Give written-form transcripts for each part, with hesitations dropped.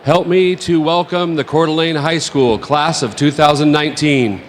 Help me to welcome the Coeur d'Alene High School class of 2019.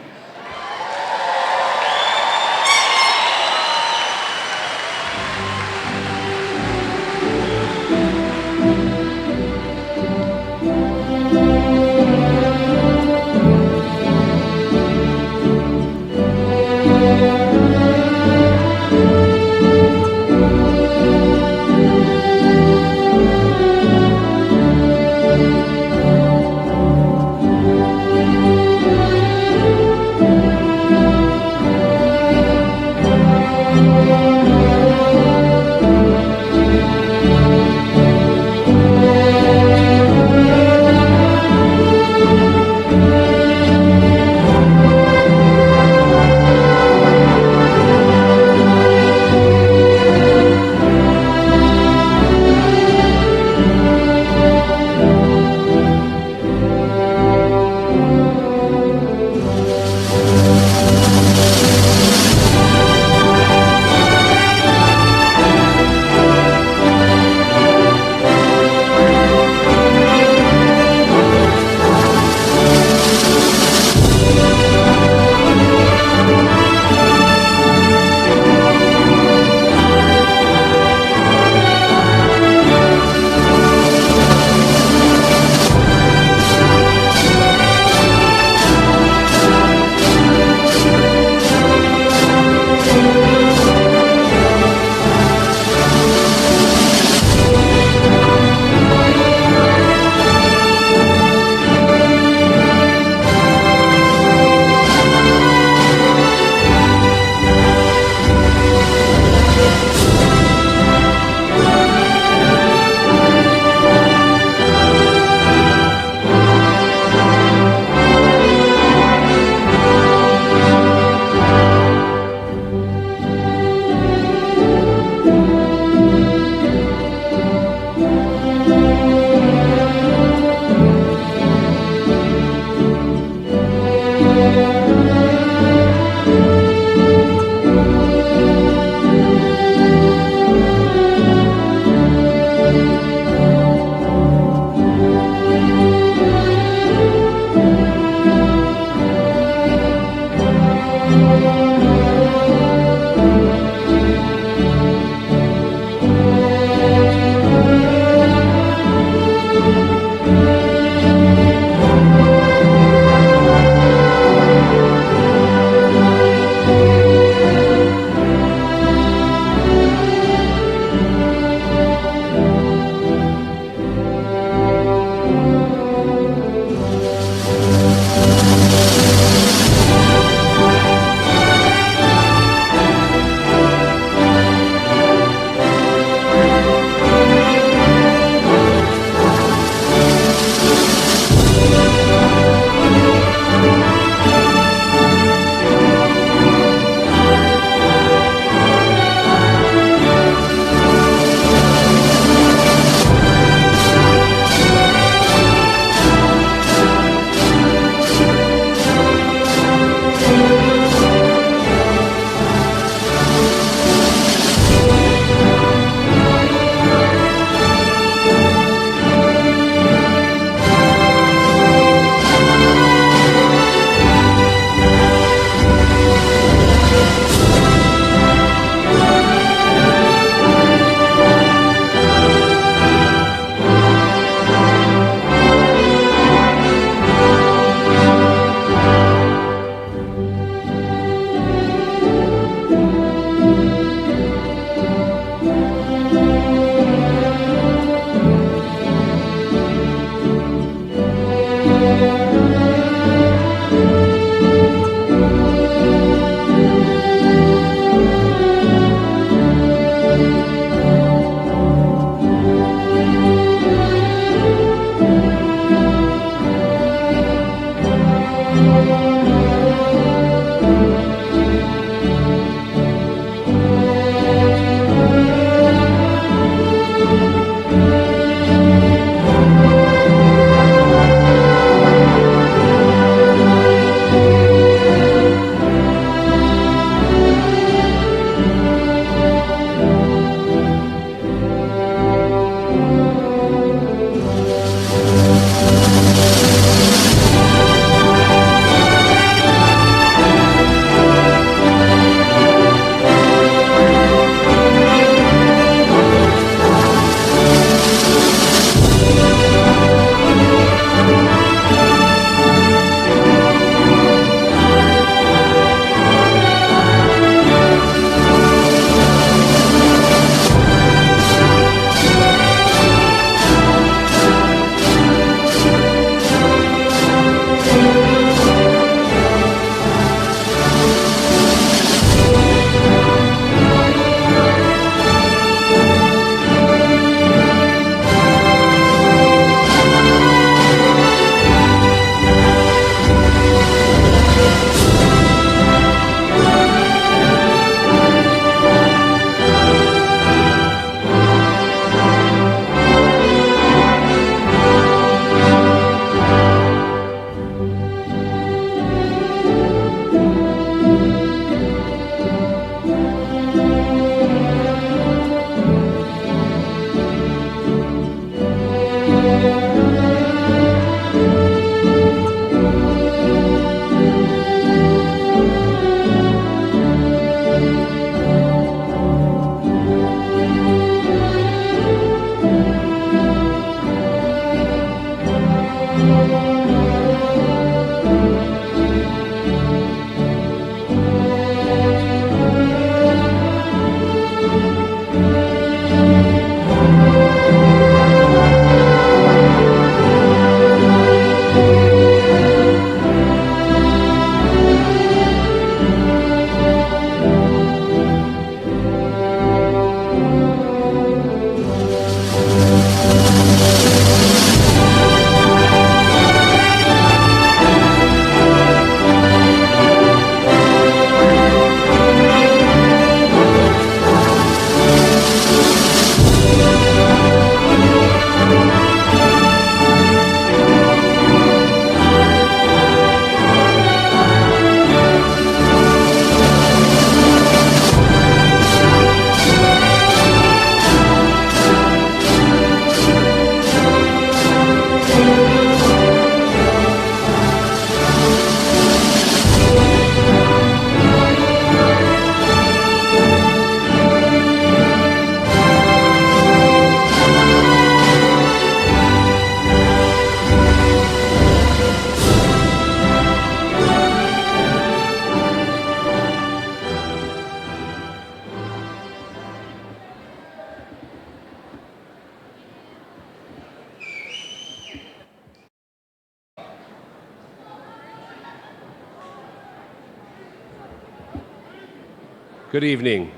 Good evening.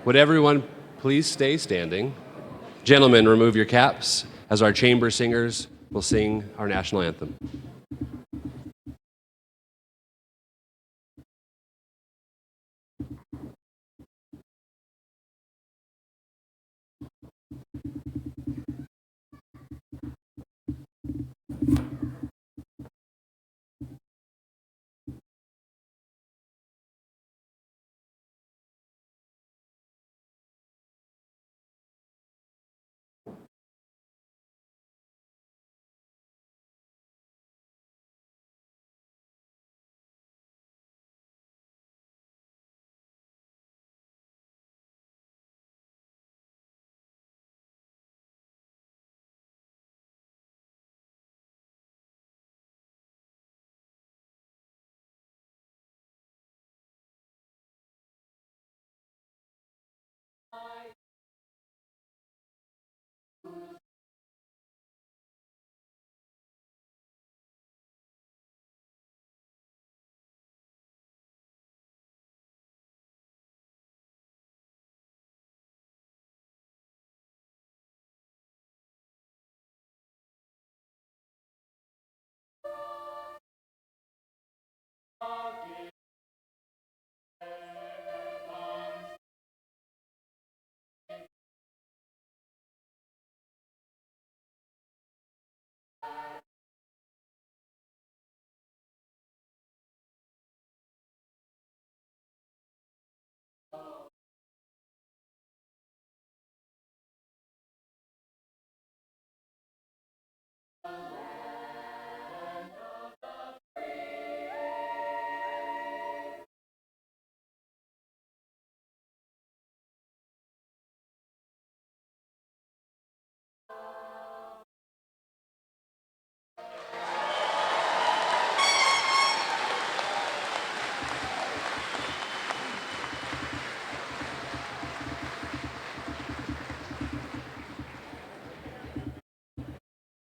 Would everyone please stay standing? Gentlemen, remove your caps as our chamber singers will sing our national anthem.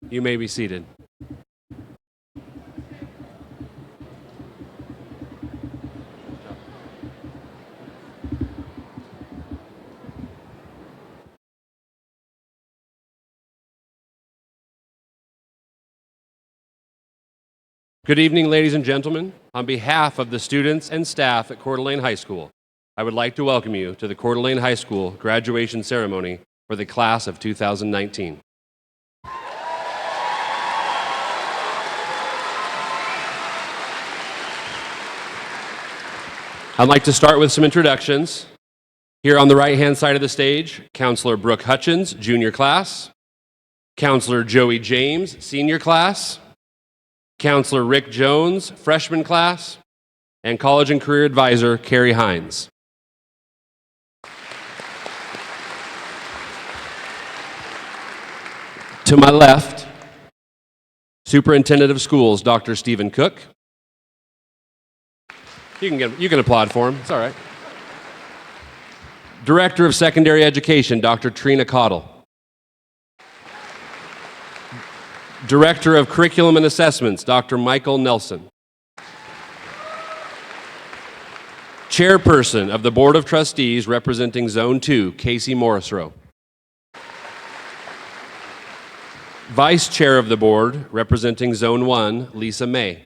You may be seated. Good evening, ladies and gentlemen. On behalf of the students and staff at Coeur d'Alene High School, I would like to welcome you to the Coeur d'Alene High School graduation ceremony for the class of 2019. I'd like to start with some introductions. Here on the right-hand side of the stage, Counselor Brooke Hutchins, junior class. Counselor Joey James, senior class. Counselor Rick Jones, freshman class. And College and Career Advisor Carrie Hines. To my left, Superintendent of Schools, Dr. Stephen Cook. You can applaud for him. It's all right. Director of Secondary Education, Dr. Trina Cottle. Director of Curriculum and Assessments, Dr. Michael Nelson. Chairperson of the Board of Trustees representing Zone 2, Casey Morrisroe. Vice Chair of the Board representing Zone 1, Lisa May.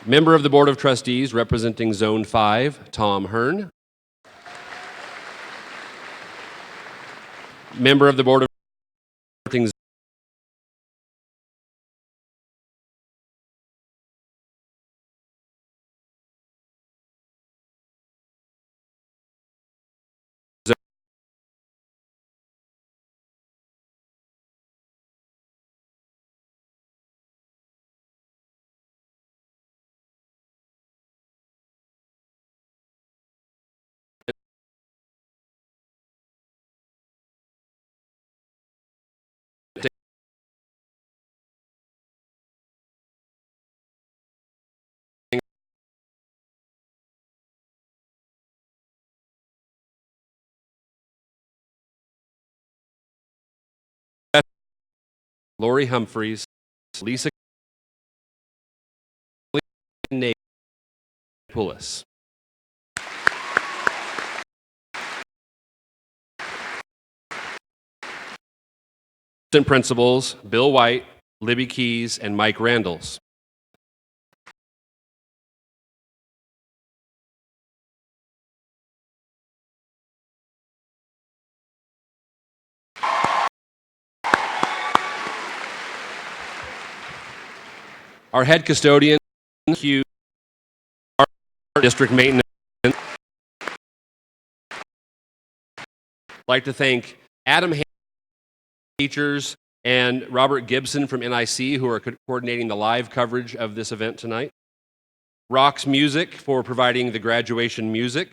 Member of the Board of Trustees representing Zone 5, Tom Hearn. Member of the Board of Trustees Lori Humphreys, Lisa Nate, Poulos. Assistant principals Bill White, Libby Keys, and Mike Randalls. Our head custodian, Hugh, our district maintenance. I'd like to thank Adam teachers and Robert Gibson from NIC who are coordinating the live coverage of this event tonight. Rock's Music for providing the graduation music.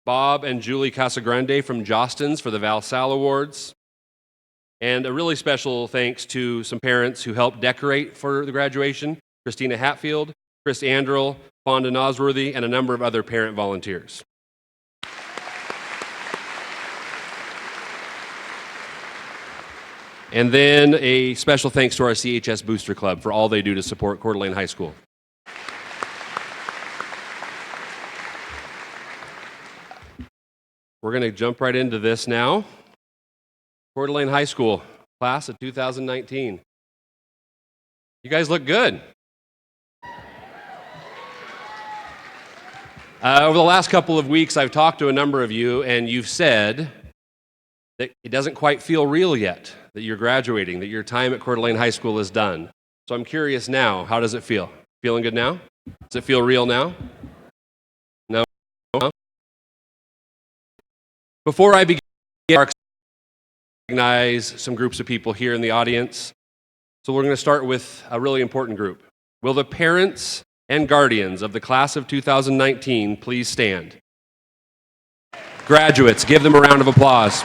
Bob and Julie Casagrande from Jostens for the Val Sal Awards. And a really special thanks to some parents who helped decorate for the graduation, Christina Hatfield, Chris Andrell, Fonda Nosworthy, and a number of other parent volunteers. And then a special thanks to our CHS Booster Club for all they do to support Coeur d'Alene High School. We're going to jump right into this now. Coeur d'Alene High School, class of 2019. You guys look good. Over the last couple of weeks, I've talked to a number of you, and you've said that it doesn't quite feel real yet, that you're graduating, that your time at Coeur d'Alene High School is done. So I'm curious now, how does it feel? Feeling good now? Does it feel real now? No? Before I begin, I recognize some groups of people here in the audience. So we're going to start with a really important group. Will the parents and guardians of the class of 2019 please stand? Graduates, give them a round of applause.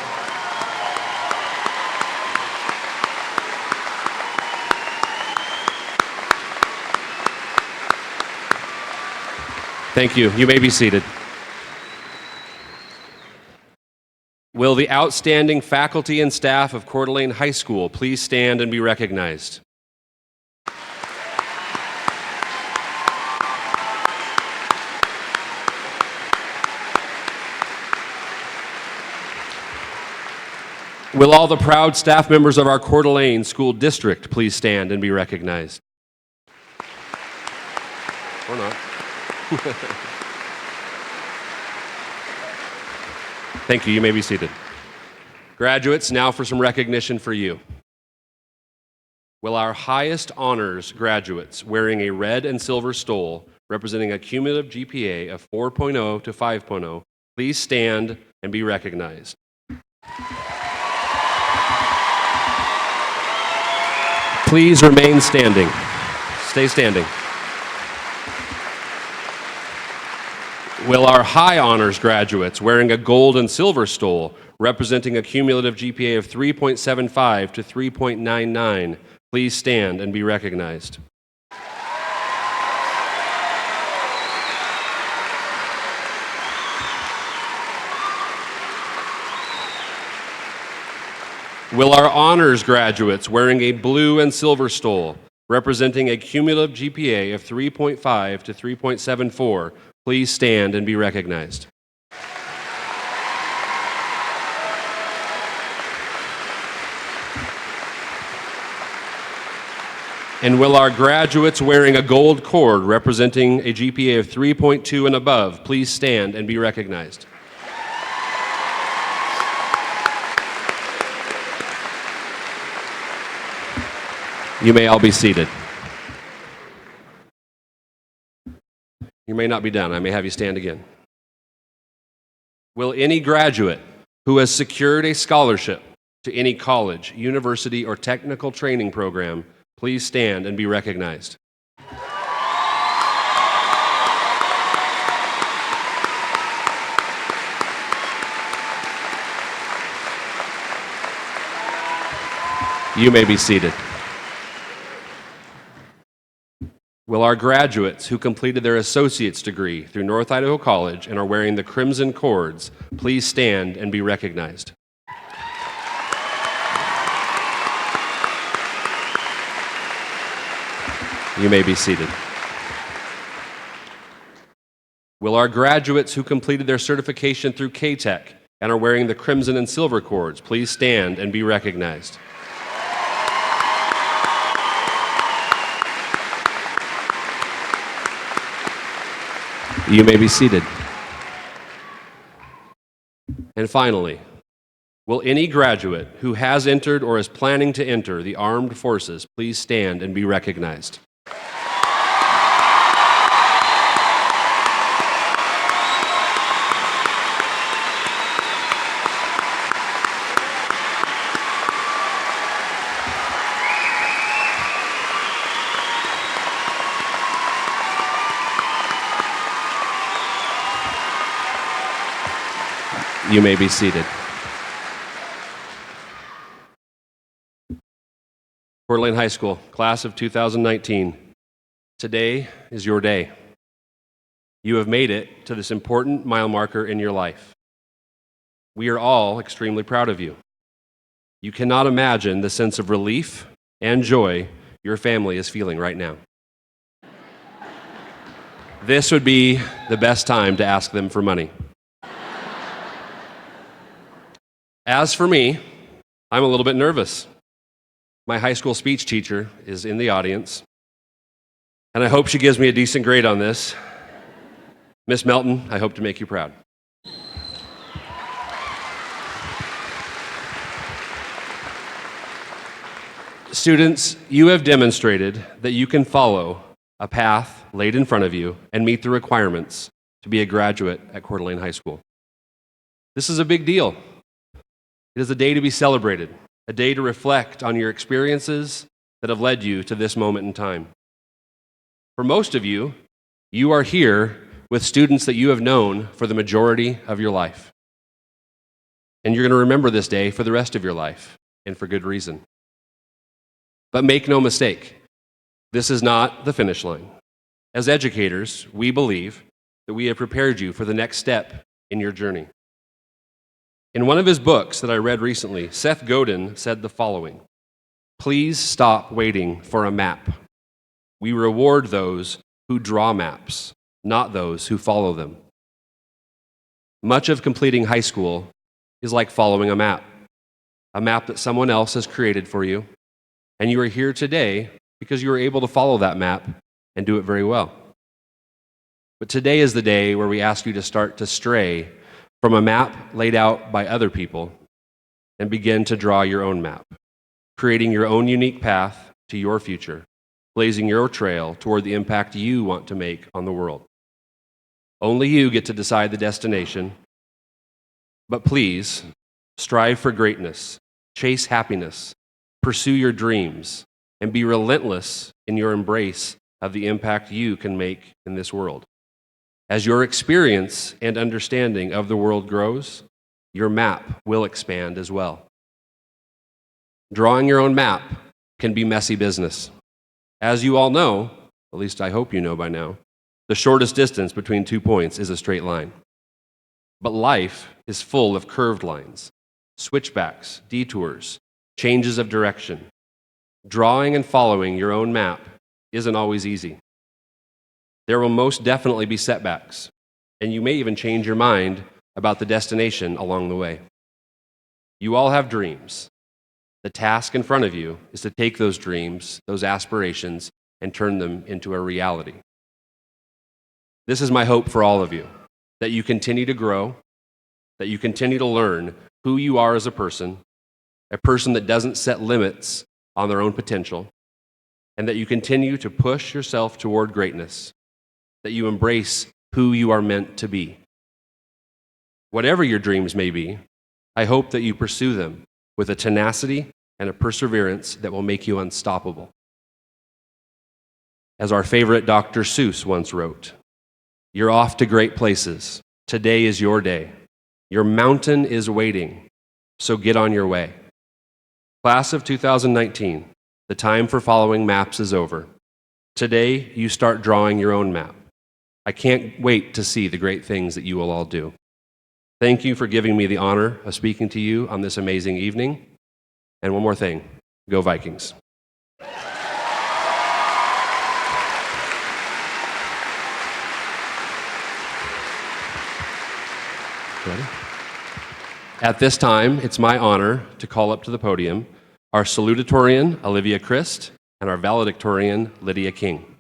Thank you. You may be seated. Will the outstanding faculty and staff of Coeur d'Alene High School please stand and be recognized? Will all the proud staff members of our Coeur d'Alene School District please stand and be recognized? Or not. Thank you. You may be seated. Graduates, now for some recognition for you. Will our highest honors graduates wearing a red and silver stole representing a cumulative GPA of 4.0 to 5.0 please stand and be recognized? Please remain standing. Stay standing. Will our high honors graduates wearing a gold and silver stole representing a cumulative GPA of 3.75 to 3.99 please stand and be recognized? Will our honors graduates wearing a blue and silver stole representing a cumulative GPA of 3.5 to 3.74 please stand and be recognized? And will our graduates wearing a gold cord representing a GPA of 3.2 and above please stand and be recognized? You may all be seated. You may not be done. I may have you stand again. Will any graduate who has secured a scholarship to any college, university, or technical training program please stand and be recognized? You may be seated. Will our graduates who completed their associate's degree through North Idaho College and are wearing the crimson cords please stand and be recognized? You may be seated. Will our graduates who completed their certification through K-Tech and are wearing the crimson and silver cords please stand and be recognized? You may be seated. And finally, will any graduate who has entered or is planning to enter the armed forces please stand and be recognized? You may be seated. Coeur d'Alene High School, class of 2019. Today is your day. You have made it to this important mile marker in your life. We are all extremely proud of you. You cannot imagine the sense of relief and joy your family is feeling right now. This would be the best time to ask them for money. As for me, I'm a little bit nervous. My high school speech teacher is in the audience, and I hope she gives me a decent grade on this. Miss Melton, I hope to make you proud. Students, you have demonstrated that you can follow a path laid in front of you and meet the requirements to be a graduate at Coeur d'Alene High School. This is a big deal. It is a day to be celebrated, a day to reflect on your experiences that have led you to this moment in time. For most of you, you are here with students that you have known for the majority of your life. And you're going to remember this day for the rest of your life, and for good reason. But make no mistake, this is not the finish line. As educators, we believe that we have prepared you for the next step in your journey. In one of his books that I read recently, Seth Godin said the following: "Please stop waiting for a map. We reward those who draw maps, not those who follow them." Much of completing high school is like following a map that someone else has created for you, and you are here today because you were able to follow that map and do it very well. But today is the day where we ask you to start to stray from a map laid out by other people and begin to draw your own map, creating your own unique path to your future, blazing your trail toward the impact you want to make on the world. Only you get to decide the destination, but please strive for greatness, chase happiness, pursue your dreams, and be relentless in your embrace of the impact you can make in this world. As your experience and understanding of the world grows, your map will expand as well. Drawing your own map can be messy business. As you all know, at least I hope you know by now, the shortest distance between 2 points is a straight line. But life is full of curved lines, switchbacks, detours, changes of direction. Drawing and following your own map isn't always easy. There will most definitely be setbacks, and you may even change your mind about the destination along the way. You all have dreams. The task in front of you is to take those dreams, those aspirations, and turn them into a reality. This is my hope for all of you, that you continue to grow, that you continue to learn who you are as a person that doesn't set limits on their own potential, and that you continue to push yourself toward greatness, that you embrace who you are meant to be. Whatever your dreams may be, I hope that you pursue them with a tenacity and a perseverance that will make you unstoppable. As our favorite Dr. Seuss once wrote, "You're off to great places. Today is your day. Your mountain is waiting, so get on your way." Class of 2019, the time for following maps is over. Today, you start drawing your own map. I can't wait to see the great things that you will all do. Thank you for giving me the honor of speaking to you on this amazing evening. And one more thing, go Vikings. Ready? At this time, it's my honor to call up to the podium our salutatorian, Olivia Christ, and our valedictorian, Lydia King.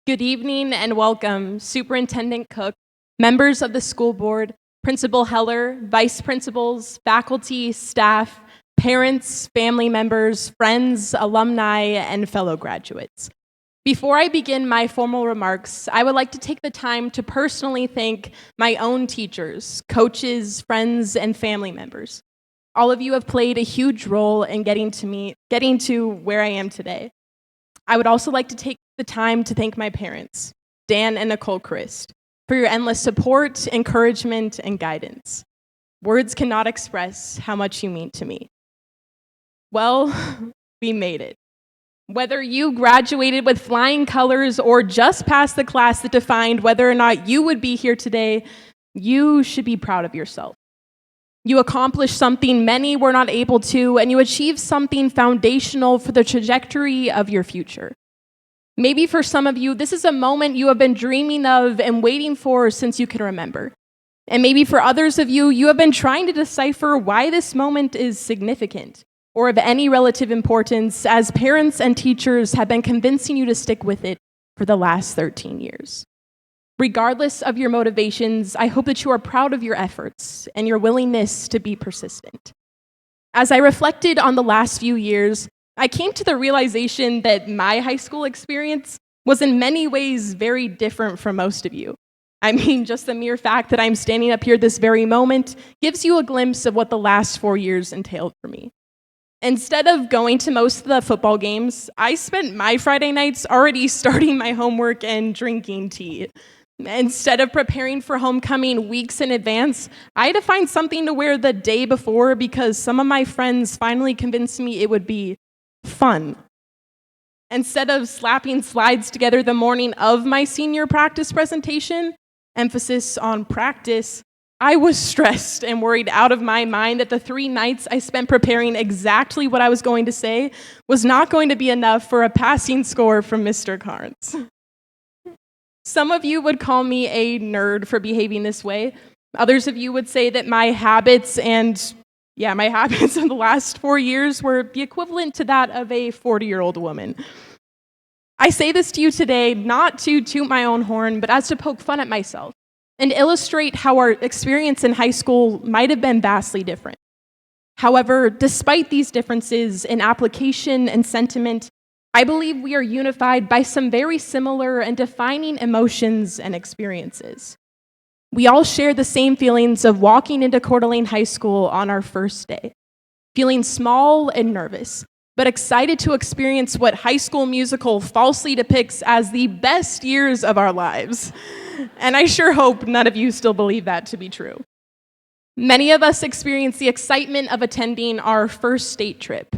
Good evening and welcome, Superintendent Cook, members of the school board, Principal Heller, vice principals, faculty, staff, parents, family members, friends, alumni, and fellow graduates. Before I begin my formal remarks, I would like to take the time to personally thank my own teachers, coaches, friends, and family members. All of you have played a huge role in getting to where I am today. I would also like to take the time to thank my parents, Dan and Nicole Christ, for your endless support, encouragement, and guidance. Words cannot express how much you mean to me. Well, we made it. Whether you graduated with flying colors or just passed the class that defined whether or not you would be here today, you should be proud of yourself. You accomplished something many were not able to, and you achieved something foundational for the trajectory of your future. Maybe for some of you, this is a moment you have been dreaming of and waiting for since you can remember. And maybe for others of you, you have been trying to decipher why this moment is significant or of any relative importance, as parents and teachers have been convincing you to stick with it for the last 13 years. Regardless of your motivations, I hope that you are proud of your efforts and your willingness to be persistent. As I reflected on the last few years, I came to the realization that my high school experience was in many ways very different from most of you. I mean, just the mere fact that I'm standing up here this very moment gives you a glimpse of what the last 4 years entailed for me. Instead of going to most of the football games, I spent my Friday nights already starting my homework and drinking tea. Instead of preparing for homecoming weeks in advance, I had to find something to wear the day before because some of my friends finally convinced me it would be fun. Instead of slapping slides together the morning of my senior practice presentation, emphasis on practice, I was stressed and worried out of my mind that the 3 nights I spent preparing exactly what I was going to say was not going to be enough for a passing score from Mr. Carnes. Some of you would call me a nerd for behaving this way. Others of you would say that my habits in the last 4 years were the equivalent to that of a 40-year-old woman. I say this to you today not to toot my own horn, but as to poke fun at myself and illustrate how our experience in high school might have been vastly different. However, despite these differences in application and sentiment, I believe we are unified by some very similar and defining emotions and experiences. We all share the same feelings of walking into Coeur d'Alene High School on our first day, feeling small and nervous, but excited to experience what High School Musical falsely depicts as the best years of our lives. And I sure hope none of you still believe that to be true. Many of us experience the excitement of attending our first state trip.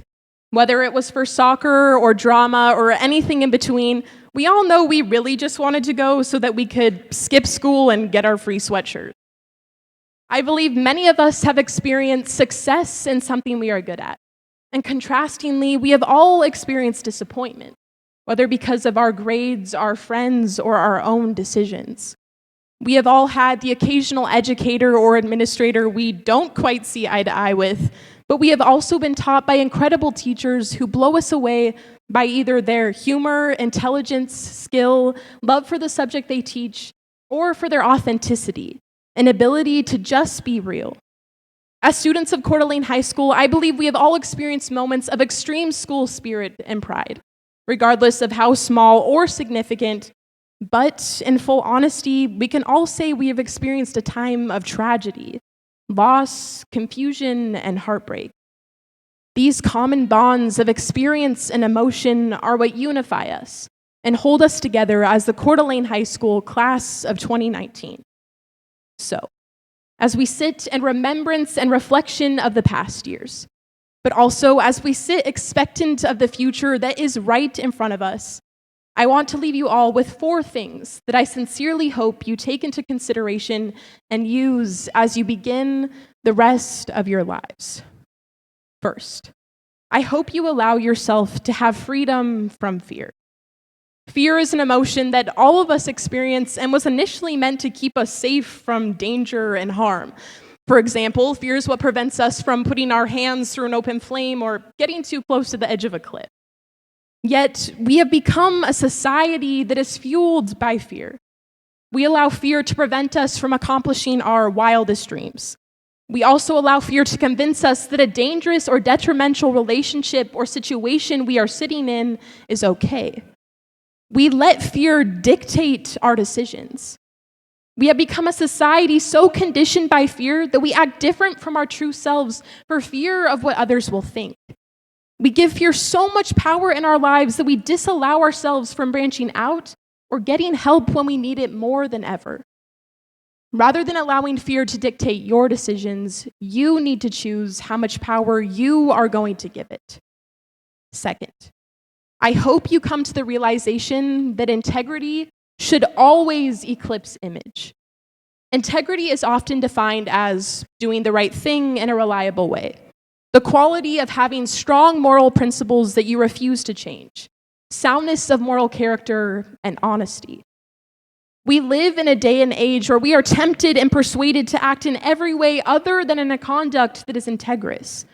Whether it was for soccer or drama or anything in between, we all know we really just wanted to go so that we could skip school and get our free sweatshirt. I believe many of us have experienced success in something we are good at. And contrastingly, we have all experienced disappointment, whether because of our grades, our friends, or our own decisions. We have all had the occasional educator or administrator we don't quite see eye to eye with, but we have also been taught by incredible teachers who blow us away by either their humor, intelligence, skill, love for the subject they teach, or for their authenticity, an ability to just be real. As students of Coeur d'Alene High School, I believe we have all experienced moments of extreme school spirit and pride, regardless of how small or significant. But in full honesty, we can all say we have experienced a time of tragedy, loss, confusion, and heartbreak. These common bonds of experience and emotion are what unify us and hold us together as the Coeur d'Alene High School class of 2019. So, as we sit in remembrance and reflection of the past years, but also as we sit expectant of the future that is right in front of us, I want to leave you all with 4 things that I sincerely hope you take into consideration and use as you begin the rest of your lives. First, I hope you allow yourself to have freedom from fear. Fear is an emotion that all of us experience and was initially meant to keep us safe from danger and harm. For example, fear is what prevents us from putting our hands through an open flame or getting too close to the edge of a cliff. Yet, we have become a society that is fueled by fear. We allow fear to prevent us from accomplishing our wildest dreams. We also allow fear to convince us that a dangerous or detrimental relationship or situation we are sitting in is okay. We let fear dictate our decisions. We have become a society so conditioned by fear that we act different from our true selves for fear of what others will think. We give fear so much power in our lives that we disallow ourselves from branching out or getting help when we need it more than ever. Rather than allowing fear to dictate your decisions, you need to choose how much power you are going to give it. Second, I hope you come to the realization that integrity should always eclipse image. Integrity is often defined as doing the right thing in a reliable way, the quality of having strong moral principles that you refuse to change, soundness of moral character, and honesty. We live in a day and age where we are tempted and persuaded to act in every way other than in a conduct that is integrous.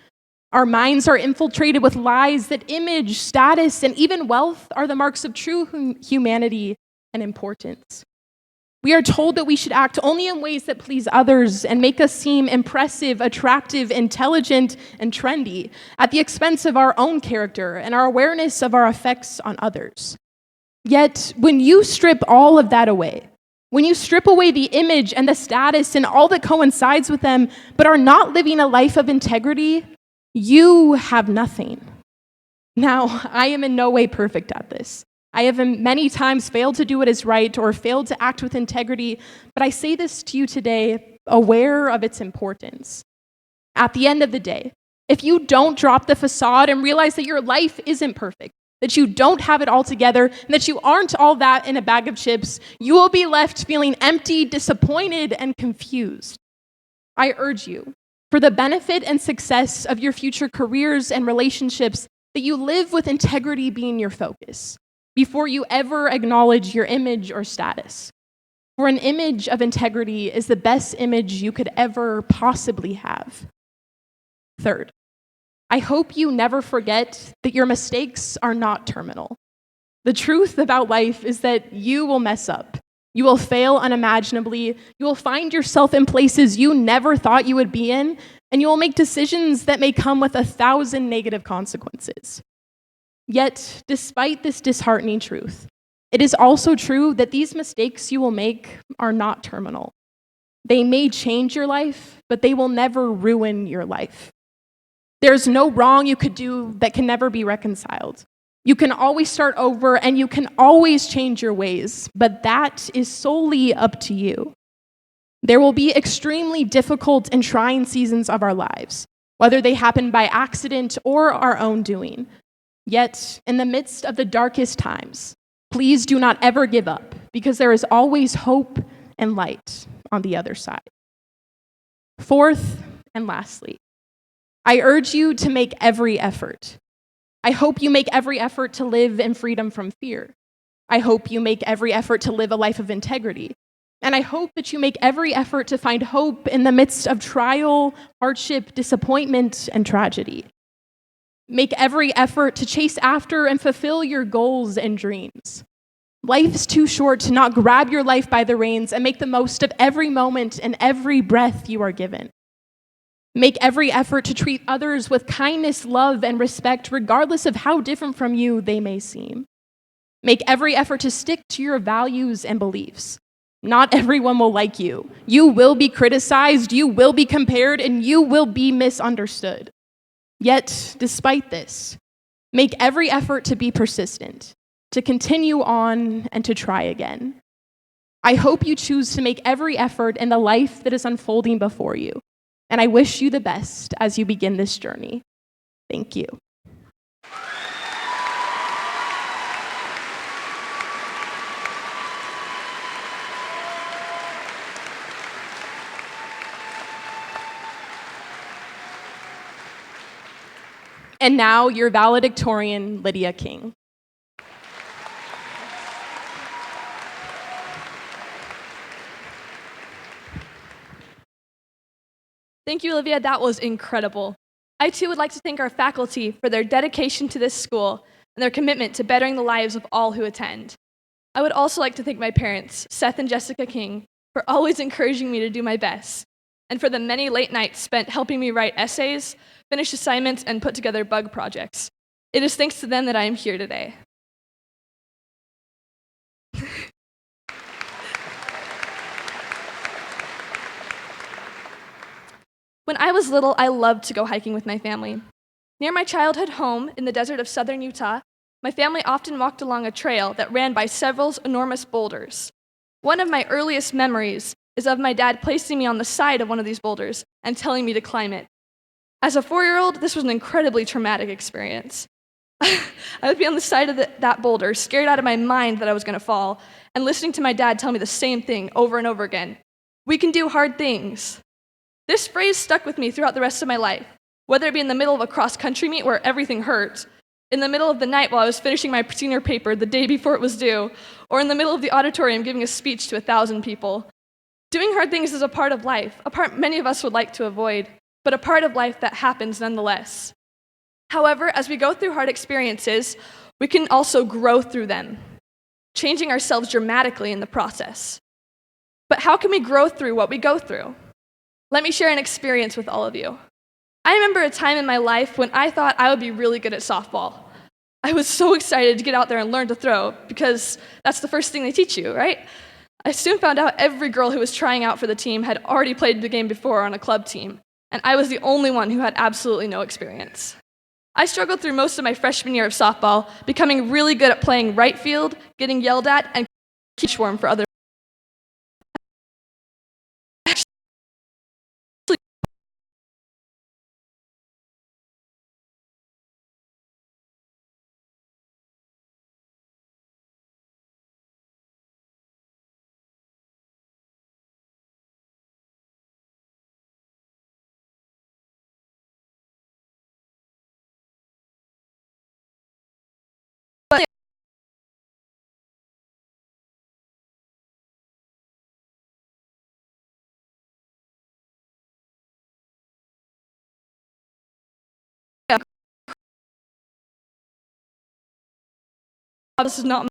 Our minds are infiltrated with lies that image, status, and even wealth are the marks of true humanity and importance. We are told that we should act only in ways that please others and make us seem impressive, attractive, intelligent, and trendy at the expense of our own character and our awareness of our effects on others. Yet, when you strip all of that away, when you strip away the image and the status and all that coincides with them, but are not living a life of integrity, you have nothing. Now, I am in no way perfect at this. I have many times failed to do what is right or failed to act with integrity, but I say this to you today, aware of its importance. At the end of the day, if you don't drop the facade and realize that your life isn't perfect, that you don't have it all together, and that you aren't all that in a bag of chips, you will be left feeling empty, disappointed, and confused. I urge you, for the benefit and success of your future careers and relationships, that you live with integrity being your focus, before you ever acknowledge your image or status. For an image of integrity is the best image you could ever possibly have. Third, I hope you never forget that your mistakes are not terminal. The truth about life is that you will mess up. You will fail unimaginably. You will find yourself in places you never thought you would be in, and you will make decisions that may come with 1,000 negative consequences. Yet, despite this disheartening truth, it is also true that these mistakes you will make are not terminal. They may change your life, but they will never ruin your life. There's no wrong you could do that can never be reconciled. You can always start over and you can always change your ways, but that is solely up to you. There will be extremely difficult and trying seasons of our lives, whether they happen by accident or our own doing. Yet, in the midst of the darkest times, please do not ever give up, because there is always hope and light on the other side. Fourth and lastly, I urge you to make every effort. I hope you make every effort to live in freedom from fear. I hope you make every effort to live a life of integrity. And I hope that you make every effort to find hope in the midst of trial, hardship, disappointment, and tragedy. Make every effort to chase after and fulfill your goals and dreams. Life is too short to not grab your life by the reins and make the most of every moment and every breath you are given. Make every effort to treat others with kindness, love, and respect, regardless of how different from you they may seem. Make every effort to stick to your values and beliefs. Not everyone will like you. You will be criticized, you will be compared, and you will be misunderstood. Yet, despite this, make every effort to be persistent, to continue on, and to try again. I hope you choose to make every effort in the life that is unfolding before you. And I wish you the best as you begin this journey. Thank you. And now, your valedictorian, Lydia King. Thank you, Olivia. That was incredible. I too would like to thank our faculty for their dedication to this school and their commitment to bettering the lives of all who attend. I would also like to thank my parents, Seth and Jessica King, for always encouraging me to do my best, and for the many late nights spent helping me write essays, finish assignments, and put together bug projects. It is thanks to them that I am here today. When I was little, I loved to go hiking with my family. Near my childhood home in the desert of southern Utah, my family often walked along a trail that ran by several enormous boulders. One of my earliest memories is of my dad placing me on the side of one of these boulders and telling me to climb it. As a 4-year-old, this was an incredibly traumatic experience. I would be on the side of that boulder, scared out of my mind that I was going to fall, and listening to my dad tell me the same thing over and over again. We can do hard things. This phrase stuck with me throughout the rest of my life, whether it be in the middle of a cross-country meet where everything hurt, in the middle of the night while I was finishing my senior paper the day before it was due, or in the middle of the auditorium giving a speech to 1,000 people. Doing hard things is a part of life, a part many of us would like to avoid, but a part of life that happens nonetheless. However, as we go through hard experiences, we can also grow through them, changing ourselves dramatically in the process. But how can we grow through what we go through? Let me share an experience with all of you. I remember a time in my life when I thought I would be really good at softball. I was so excited to get out there and learn to throw because that's the first thing they teach you, right? I soon found out every girl who was trying out for the team had already played the game before on a club team, and I was the only one who had absolutely no experience. I struggled through most of my freshman year of softball, becoming really good at playing right field, getting yelled at, and swarm for other. This is not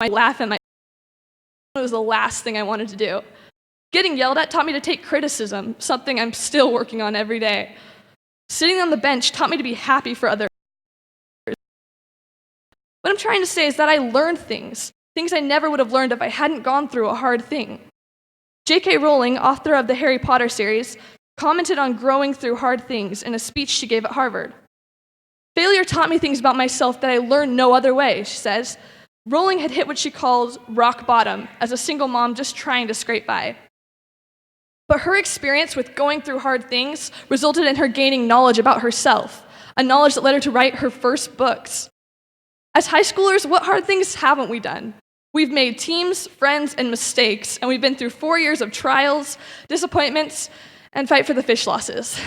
my laugh at my. It was the last thing I wanted to do. Getting yelled at taught me to take criticism, something I'm still working on every day. Sitting on the bench taught me to be happy for others. What I'm trying to say is that I learned things I never would have learned if I hadn't gone through a hard thing. J.K. Rowling, author of the Harry Potter series, commented on growing through hard things in a speech she gave at Harvard. Failure taught me things about myself that I learned no other way, she says. Rowling had hit what she calls rock bottom as a single mom just trying to scrape by. But her experience with going through hard things resulted in her gaining knowledge about herself, a knowledge that led her to write her first books. As high schoolers, what hard things haven't we done? We've made teams, friends, and mistakes, and we've been through 4 years of trials, disappointments, and fight for the fish losses.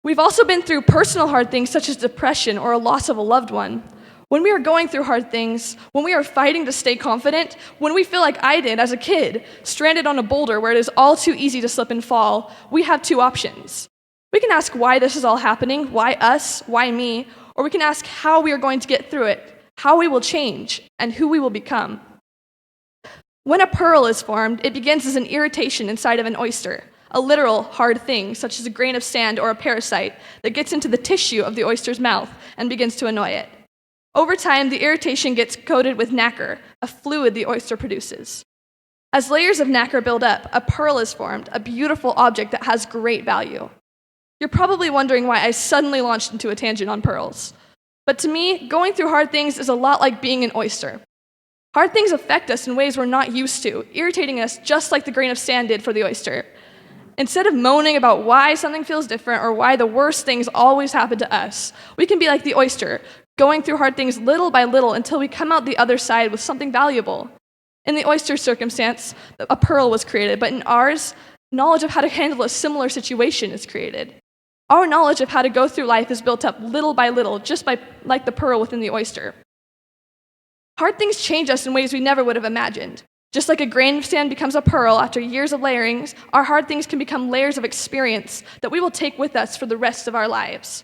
We've also been through personal hard things such as depression or a loss of a loved one. When we are going through hard things, when we are fighting to stay confident, when we feel like I did as a kid, stranded on a boulder where it is all too easy to slip and fall, we have two options. We can ask why this is all happening, why us, why me, or we can ask how we are going to get through it, how we will change, and who we will become. When a pearl is formed, it begins as an irritation inside of an oyster, a literal hard thing, such as a grain of sand or a parasite that gets into the tissue of the oyster's mouth and begins to annoy it. Over time, the irritation gets coated with nacre, a fluid the oyster produces. As layers of nacre build up, a pearl is formed, a beautiful object that has great value. You're probably wondering why I suddenly launched into a tangent on pearls. But to me, going through hard things is a lot like being an oyster. Hard things affect us in ways we're not used to, irritating us just like the grain of sand did for the oyster. Instead of moaning about why something feels different or why the worst things always happen to us, we can be like the oyster, going through hard things little by little until we come out the other side with something valuable. In the oyster circumstance, a pearl was created, but in ours, knowledge of how to handle a similar situation is created. Our knowledge of how to go through life is built up little by little, just like the pearl within the oyster. Hard things change us in ways we never would have imagined. Just like a grain of sand becomes a pearl after years of layerings, our hard things can become layers of experience that we will take with us for the rest of our lives.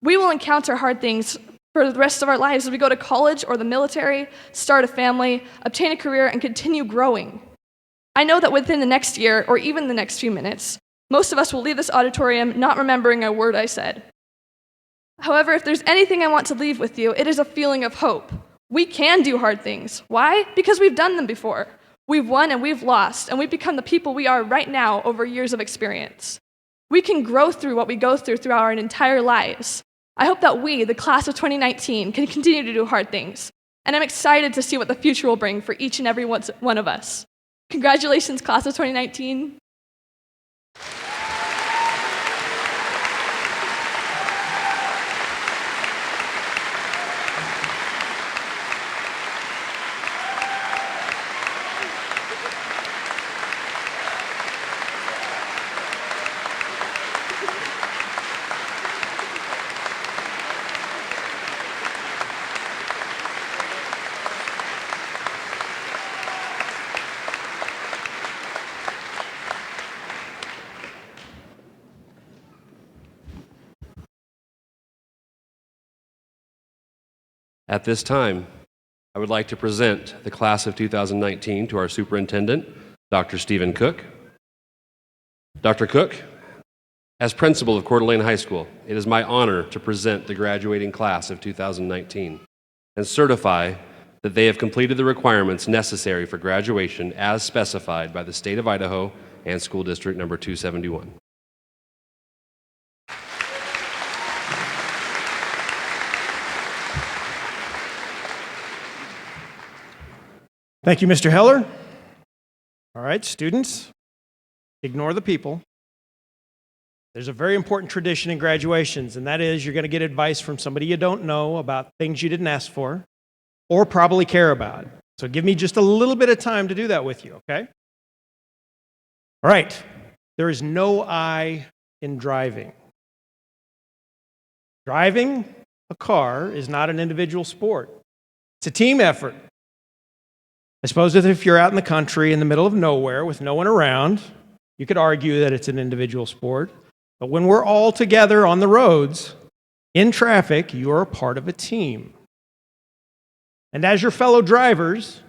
We will encounter hard things for the rest of our lives as we go to college or the military, start a family, obtain a career, and continue growing. I know that within the next year, or even the next few minutes, most of us will leave this auditorium not remembering a word I said. However, if there's anything I want to leave with you, it is a feeling of hope. We can do hard things. Why? Because we've done them before. We've won and we've lost, and we've become the people we are right now over years of experience. We can grow through what we go through our entire lives. I hope that we, the class of 2019, can continue to do hard things, and I'm excited to see what the future will bring for each and every one of us. Congratulations, class of 2019. At this time, I would like to present the class of 2019 to our superintendent, Dr. Stephen Cook. Dr. Cook, as principal of Coeur d'Alene High School, it is my honor to present the graduating class of 2019 and certify that they have completed the requirements necessary for graduation as specified by the state of Idaho and school district number 271. Thank you, Mr. Heller. All right, students, ignore the people. There's a very important tradition in graduations, and that is you're going to get advice from somebody you don't know about things you didn't ask for or probably care about. So give me just a little bit of time to do that with you, okay? All right, there is no I in driving. Driving a car is not an individual sport. It's a team effort. I suppose that if you're out in the country in the middle of nowhere with no one around, you could argue that it's an individual sport. But when we're all together on the roads, in traffic, you are a part of a team. And as your fellow drivers,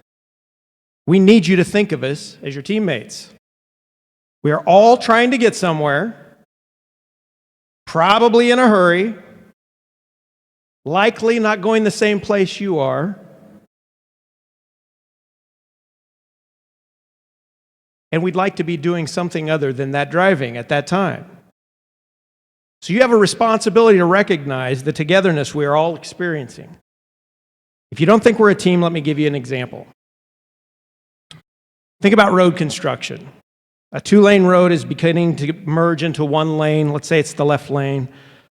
we need you to think of us as your teammates. We are all trying to get somewhere, probably in a hurry, likely not going the same place you are. And we'd like to be doing something other than that driving at that time. So you have a responsibility to recognize the togetherness we are all experiencing. If you don't think we're a team, let me give you an example. Think about road construction. A two-lane road is beginning to merge into one lane. Let's say it's the left lane.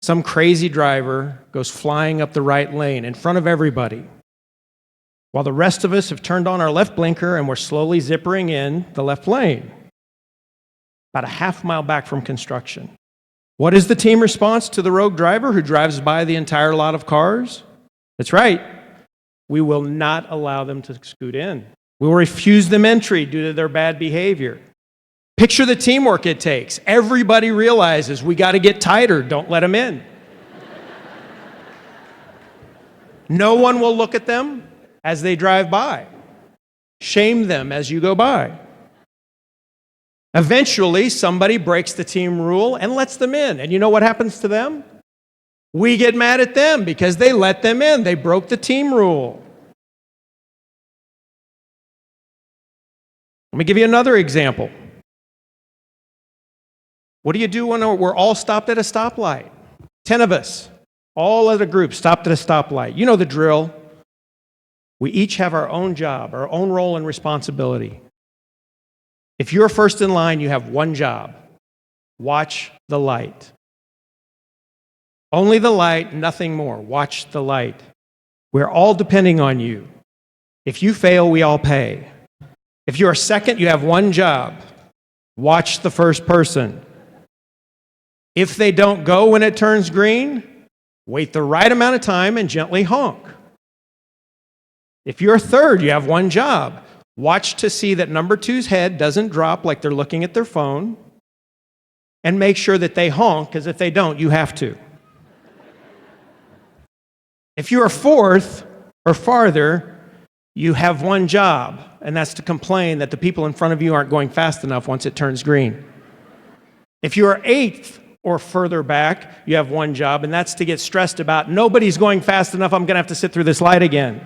Some crazy driver goes flying up the right lane in front of everybody, while the rest of us have turned on our left blinker and we're slowly zippering in the left lane, about a half mile back from construction. What is the team response to the rogue driver who drives by the entire lot of cars? That's right. We will not allow them to scoot in. We will refuse them entry due to their bad behavior. Picture the teamwork it takes. Everybody realizes we got to get tighter. Don't let them in. No one will look at them as they drive by. Shame them as you go by. Eventually, somebody breaks the team rule and lets them in. And you know what happens to them? We get mad at them because they let them in. They broke the team rule. Let me give you another example. What do you do when we're all stopped at a stoplight? 10 of us, all as a group, stopped at a stoplight. You know the drill. We each have our own job, our own role and responsibility. If you're first in line, you have one job. Watch the light. Only the light, nothing more. Watch the light. We're all depending on you. If you fail, we all pay. If you are second, you have one job. Watch the first person. If they don't go when it turns green, wait the right amount of time and gently honk. If you're third, you have one job. Watch to see that number two's head doesn't drop like they're looking at their phone, and make sure that they honk, because if they don't, you have to. If you are fourth or farther, you have one job, and that's to complain that the people in front of you aren't going fast enough once it turns green. If you are eighth or further back, you have one job, and that's to get stressed about nobody's going fast enough, I'm going to have to sit through this light again.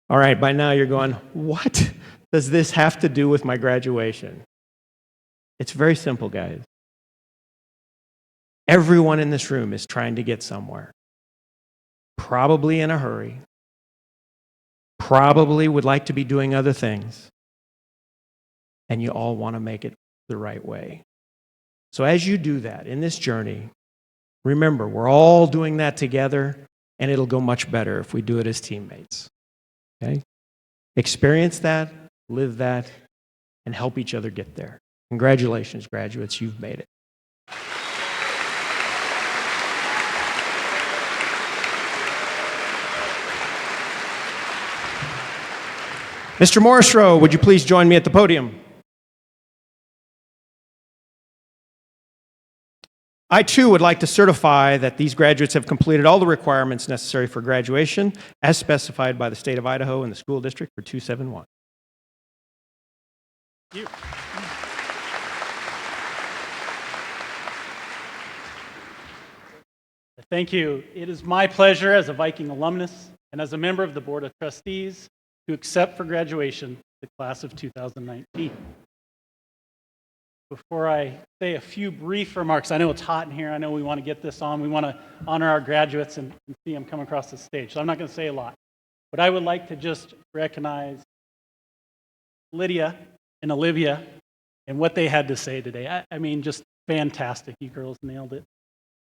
All right, by now you're going, what does this have to do with my graduation? It's very simple, guys. Everyone in this room is trying to get somewhere. Probably in a hurry. Probably would like to be doing other things. And you all want to make it the right way. So as you do that in this journey, remember, we're all doing that together, and it'll go much better if we do it as teammates. Okay? Experience that, live that, and help each other get there. Congratulations, graduates, you've made it. Mr. Morrisroe, would you please join me at the podium? I, too, would like to certify that these graduates have completed all the requirements necessary for graduation as specified by the state of Idaho and the school district for 271. Thank you. Thank you. It is my pleasure as a Viking alumnus and as a member of the Board of Trustees to accept for graduation the class of 2019. Before I say a few brief remarks, I know it's hot in here. I know we want to get this on. We want to honor our graduates and see them come across the stage. So I'm not going to say a lot. But I would like to just recognize Lydia and Olivia and what they had to say today. I mean, just fantastic. You girls nailed it.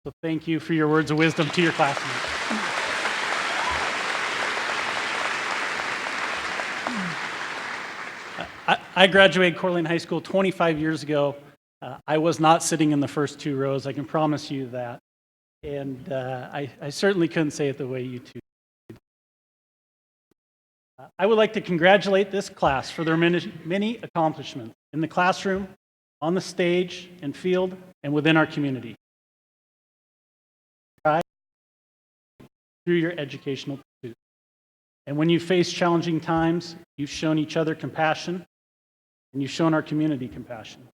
So thank you for your words of wisdom to your classmates. I graduated Coeur d'Alene High School 25 years ago. I was not sitting in the first two rows, I can promise you that. And I certainly couldn't say it the way you two did. I would like to congratulate this class for their many accomplishments in the classroom, on the stage and field, and within our community. Through your educational pursuits. And when you face challenging times, you've shown each other compassion, and you've shown our community compassion.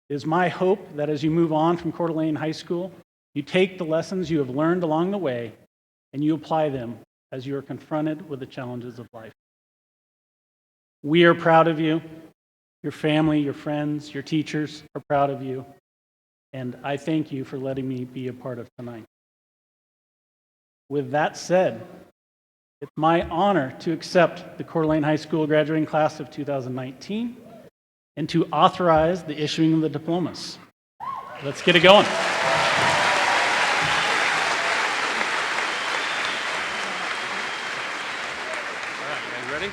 It is my hope that as you move on from Coeur d'Alene High School, you take the lessons you have learned along the way and you apply them as you are confronted with the challenges of life. We are proud of you. Your family, your friends, your teachers are proud of you. And I thank you for letting me be a part of tonight. With that said, it's my honor to accept the Coeur d'Alene High School graduating class of 2019 and to authorize the issuing of the diplomas. Let's get it going. All right, you guys ready?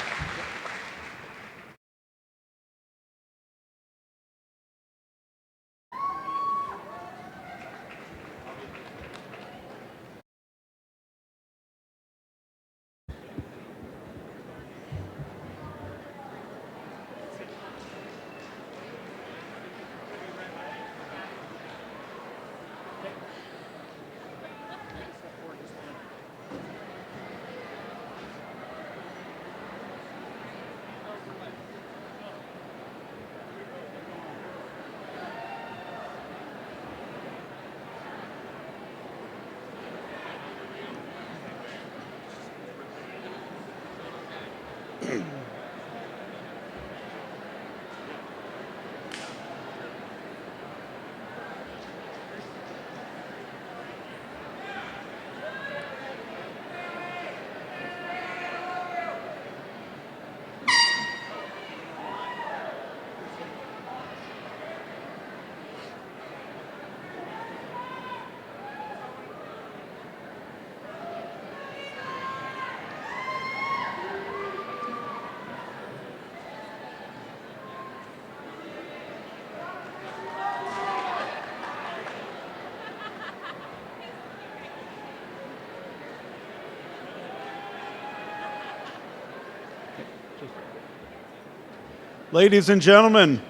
Ladies and gentlemen,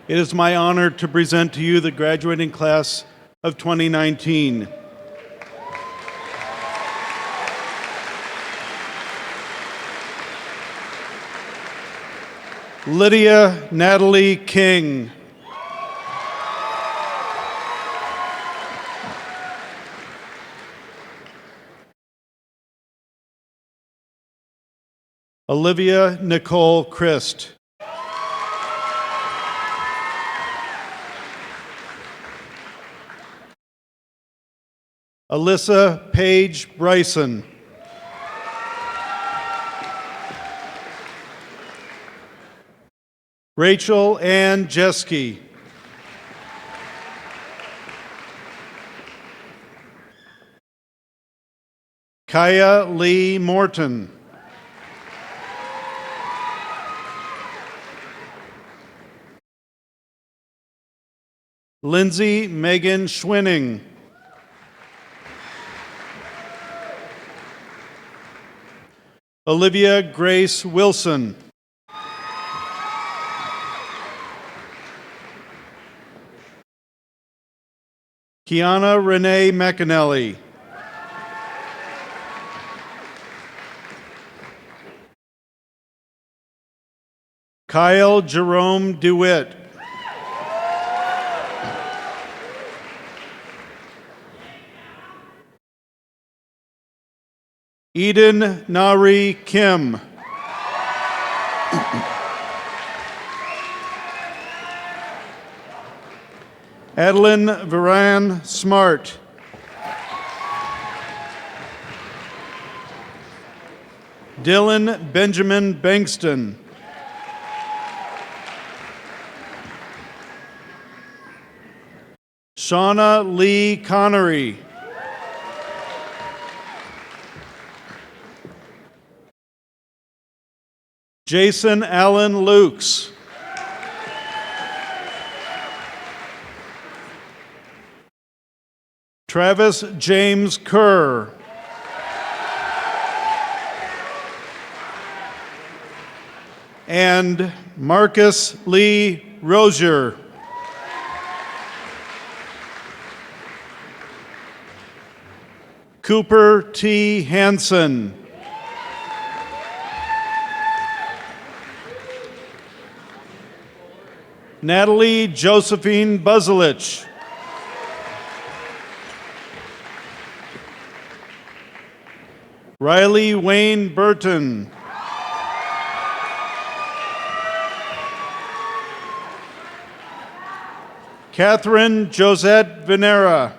it is my honor to present to you the graduating class of 2019. Lydia Natalie King. Olivia Nicole Christ. Alyssa Paige Bryson. Rachel Ann Jeske. Kaya Lee Morton. Lindsay Megan Schwinning. Olivia Grace Wilson. Kiana Renee McAnally. Kyle Jerome DeWitt. Eden Nari Kim. Adeline Varan Smart. Dylan Benjamin Bankston. Shauna Lee Connery. Jason Allen Lukes. Travis James Coeur. And Marcus Lee Rozier. Cooper T. Hansen. Natalie Josephine Buzelich. Riley Wayne Burton. Catherine Josette Venera.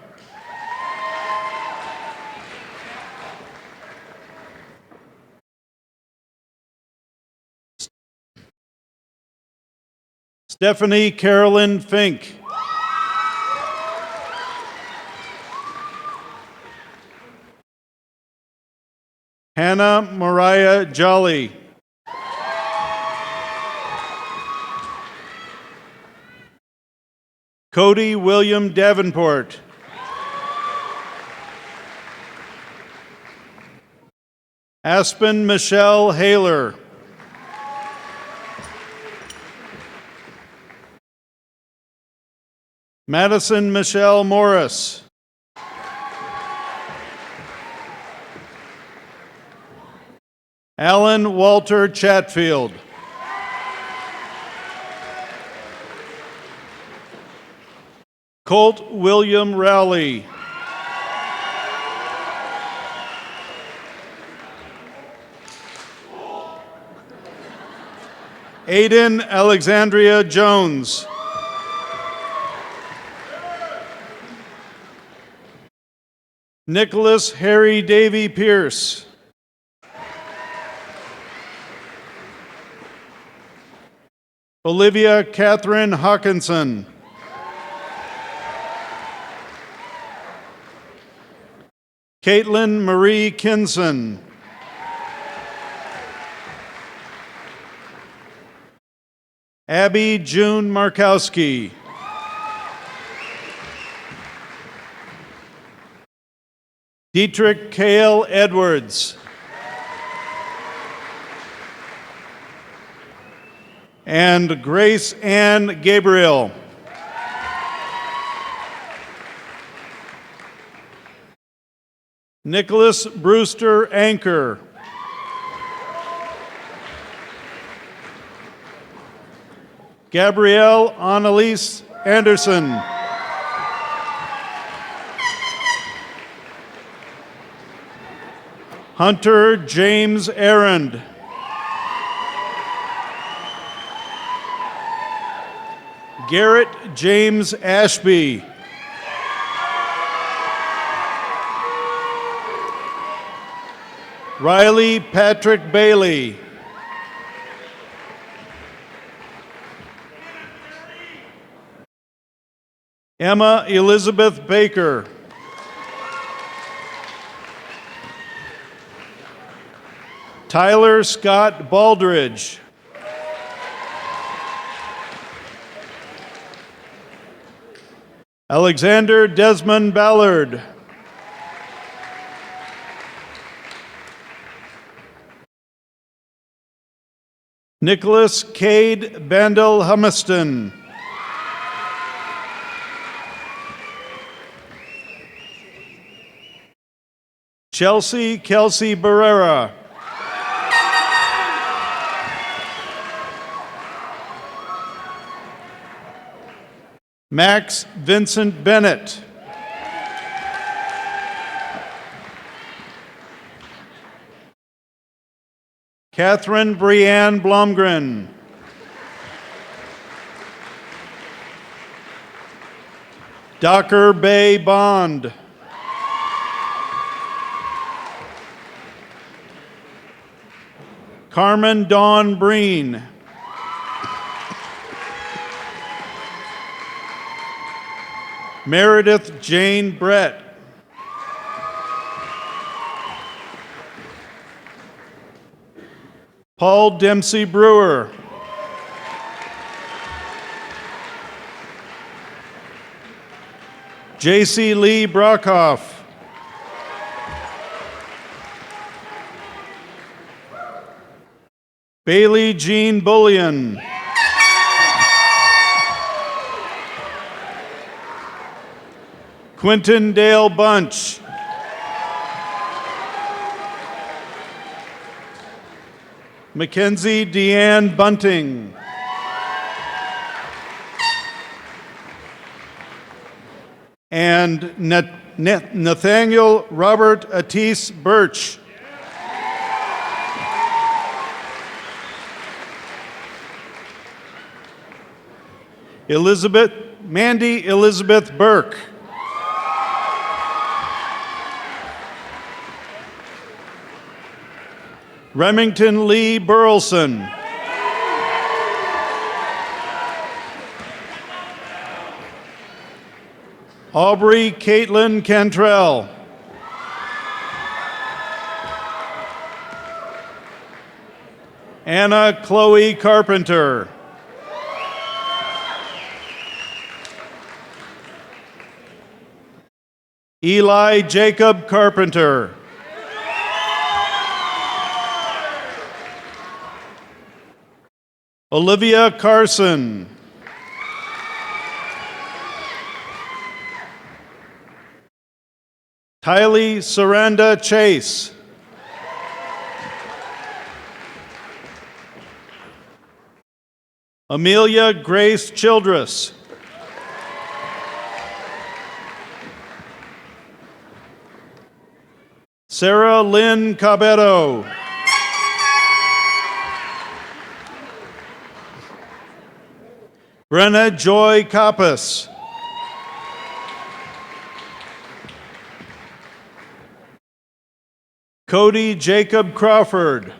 Stephanie Carolyn Fink. Hannah Mariah Jolly. Cody William Davenport. Aspen Michelle Haler. Madison Michelle Morris. Alan Walter Chatfield. Colt William Rowley. Aiden Alexandria Jones. Nicholas Harry Davy Pierce. Olivia Catherine Hawkinson. Caitlin Marie Kinson. Abby June Markowski. Dietrich Cale Edwards. and Grace Ann Gabriel. Nicholas Brewster Anchor. Gabrielle Annalise Anderson. Hunter James Arend. Garrett James Ashby. Riley Patrick Bailey. Emma Elizabeth Baker. Tyler Scott Baldridge. Alexander Desmond Ballard. Nicholas Cade Bandel Humiston. Chelsea Kelsey Barrera. Max Vincent Bennett. Catherine Brianne Blomgren. Docker Bay Bond. Carmen Dawn Breen. Meredith Jane Brett. Paul Dempsey Brewer. J.C. Lee Brockhoff. Bailey Jean Bullion. Quentin Dale Bunch. Mackenzie Deanne Bunting. And Nathaniel Robert Atis Birch. Mandy Elizabeth Burke. Remington Lee Burleson. Aubrey Caitlin Cantrell. Anna Chloe Carpenter. Eli Jacob Carpenter. Olivia Carson. Tylee Saranda Chase. Amelia Grace Childress. Sarah Lynn Cabetto. Brenna Joy Kappas. Cody Jacob Crawford.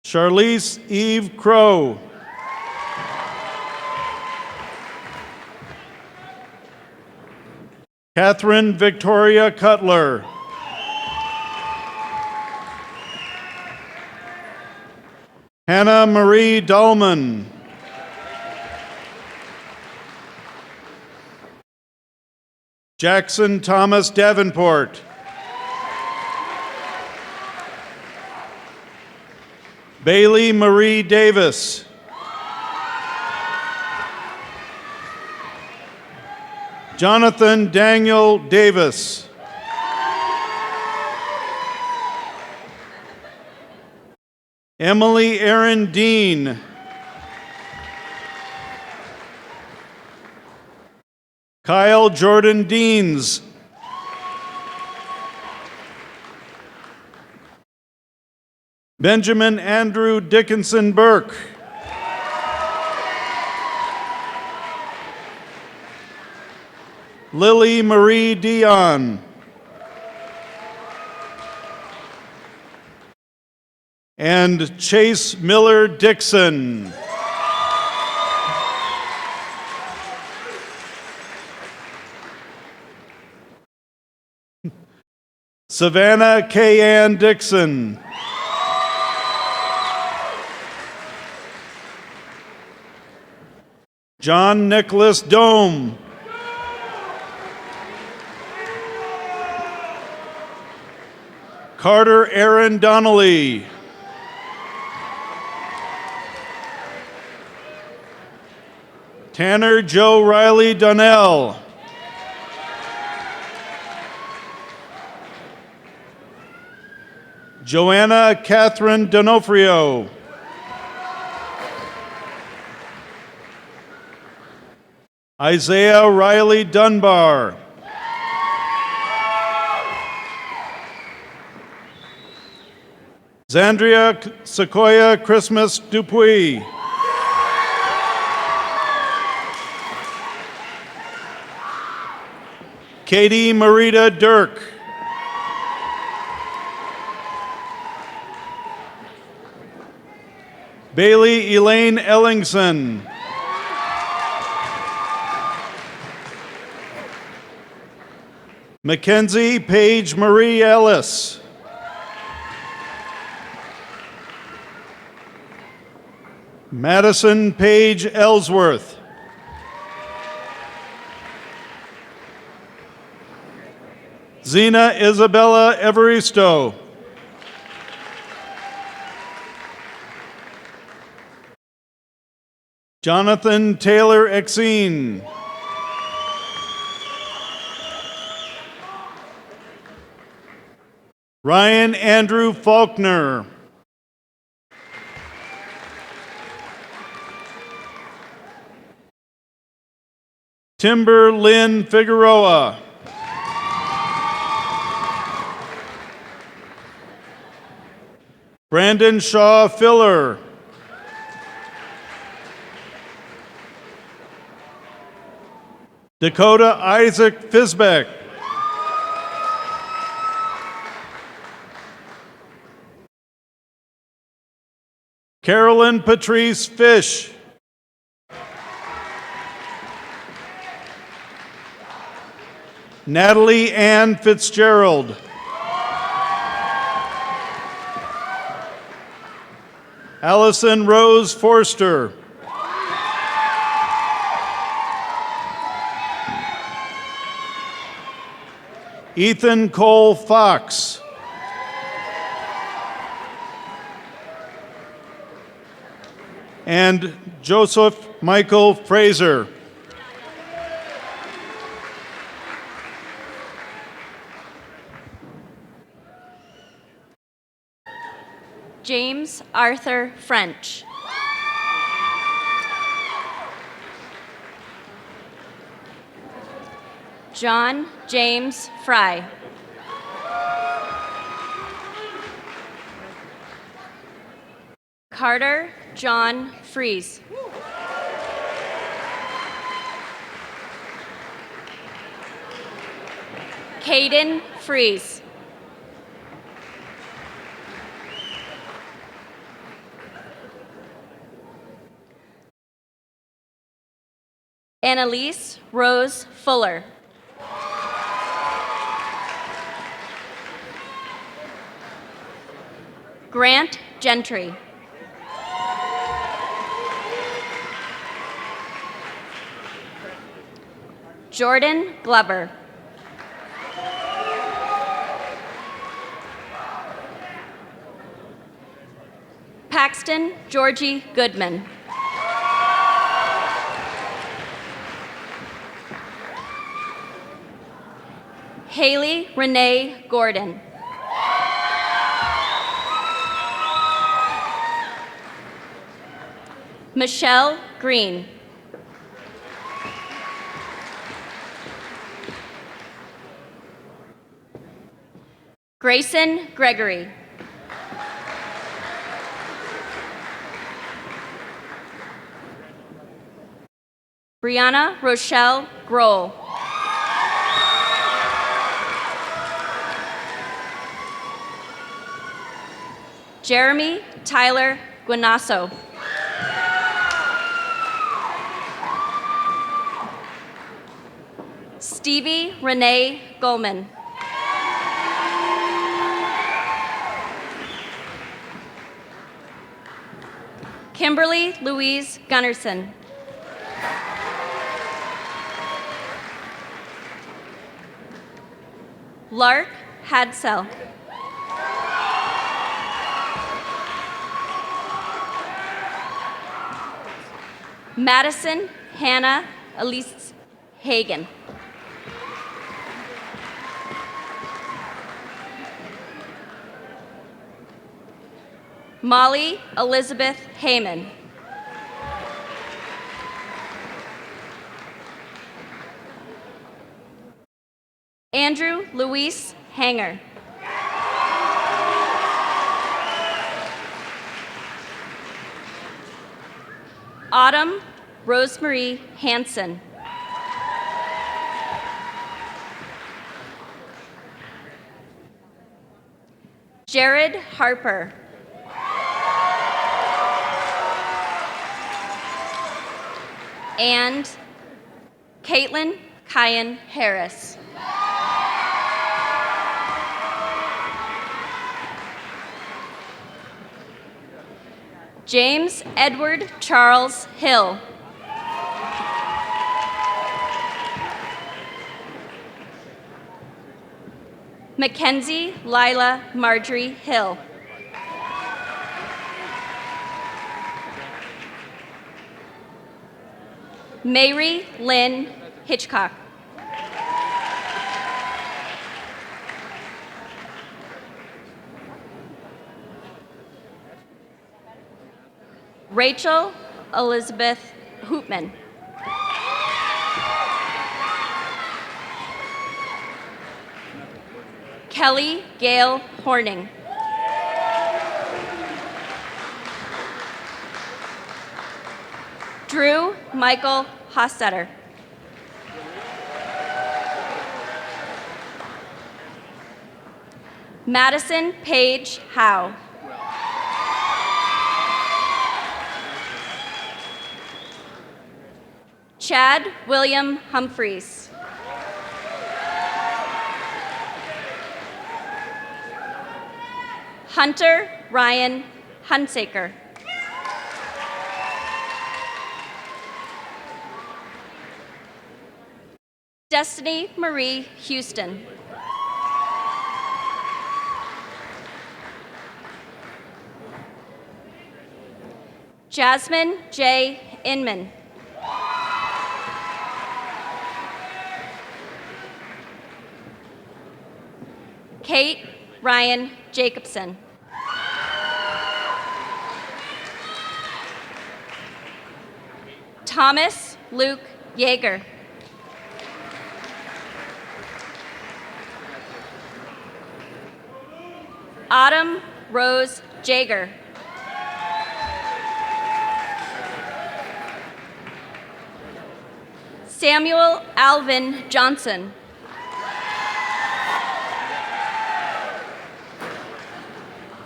Charlize Eve Crow. Catherine Victoria Cutler. Hannah Marie Dahlman. Jackson Thomas Davenport. Bailey Marie Davis. Jonathan Daniel Davis. Emily Erin Dean. Kyle Jordan Deans. Benjamin Andrew Dickinson Burke. Lily Marie Dion. And Chase Miller Dixon. Savannah K. Ann Dixon. John Nicholas Dome. Carter Aaron Donnelly. Tanner Joe Riley Donnell. Joanna Catherine D'Onofrio. Isaiah Riley Dunbar. Zandria Sequoia Christmas Dupuis. Katie Marita Dirk. Bailey Elaine Ellingson. Mackenzie Paige Marie Ellis. Madison Paige Ellsworth. Zena Isabella Evaristo. Jonathan Taylor Exene. Ryan Andrew Faulkner. Timber Lynn Figueroa. Brandon Shaw Filler. Dakota Isaac Fisbeck. Carolyn Patrice Fish. Natalie Ann Fitzgerald. Allison Rose Forster. Ethan Cole Fox. And Joseph Michael Fraser. James Arthur French. John James Fry. Carter John Fries. Caden Fries. Annalise Rose Fuller. Grant Gentry. Jordan Glover. Paxton Georgie Goodman. Haley Renee Gordon. Michelle Green. Grayson Gregory. Brianna Rochelle Grohl. Jeremy Tyler Guanasso. Stevie Renee Goldman. Kimberly Louise Gunnarsson. Lark Hadsell. Madison Hannah Elise Hagen. Molly Elizabeth Heyman. Andrew Luis Hanger. Autumn Rosemarie Hansen. Jared Harper. And Caitlin Kyan Harris. James Edward Charles Hill. Mackenzie Lila Marjorie Hill. Mary Lynn Hitchcock. Rachel Elizabeth Hoopman. Kelly Gail Horning. Drew Michael Hossetter. Madison Paige Howe. Chad William Humphreys. Hunter Ryan Hunsaker. Destiny Marie Houston. Jasmine J. Inman. Kate Ryan Jacobson. Thomas Luke Yeager. Autumn Rose Jager. Samuel Alvin Johnson.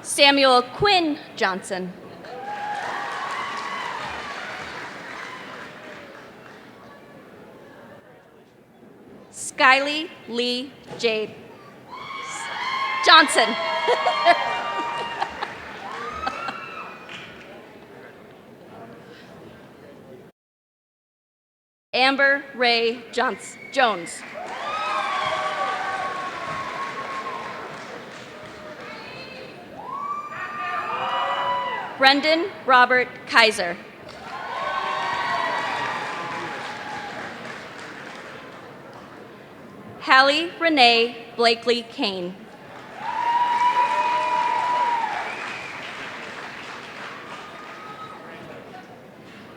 Samuel Quinn Johnson. Skylie Lee Jade Johnson. Amber Ray Jones. Brendan Robert Kaiser. Hallie Renee Blakely Kane.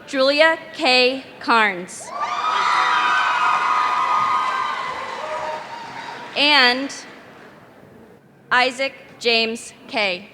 Julia K. Carnes. And Isaac James K.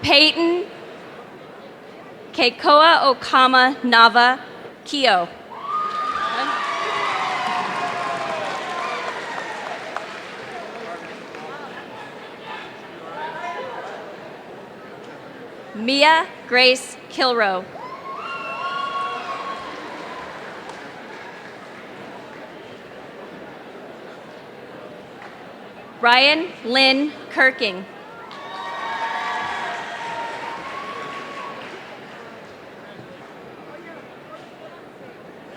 Peyton Keikoa Okama Nava Kio. Mia Grace Kilrow. Ryan Lynn Kirking.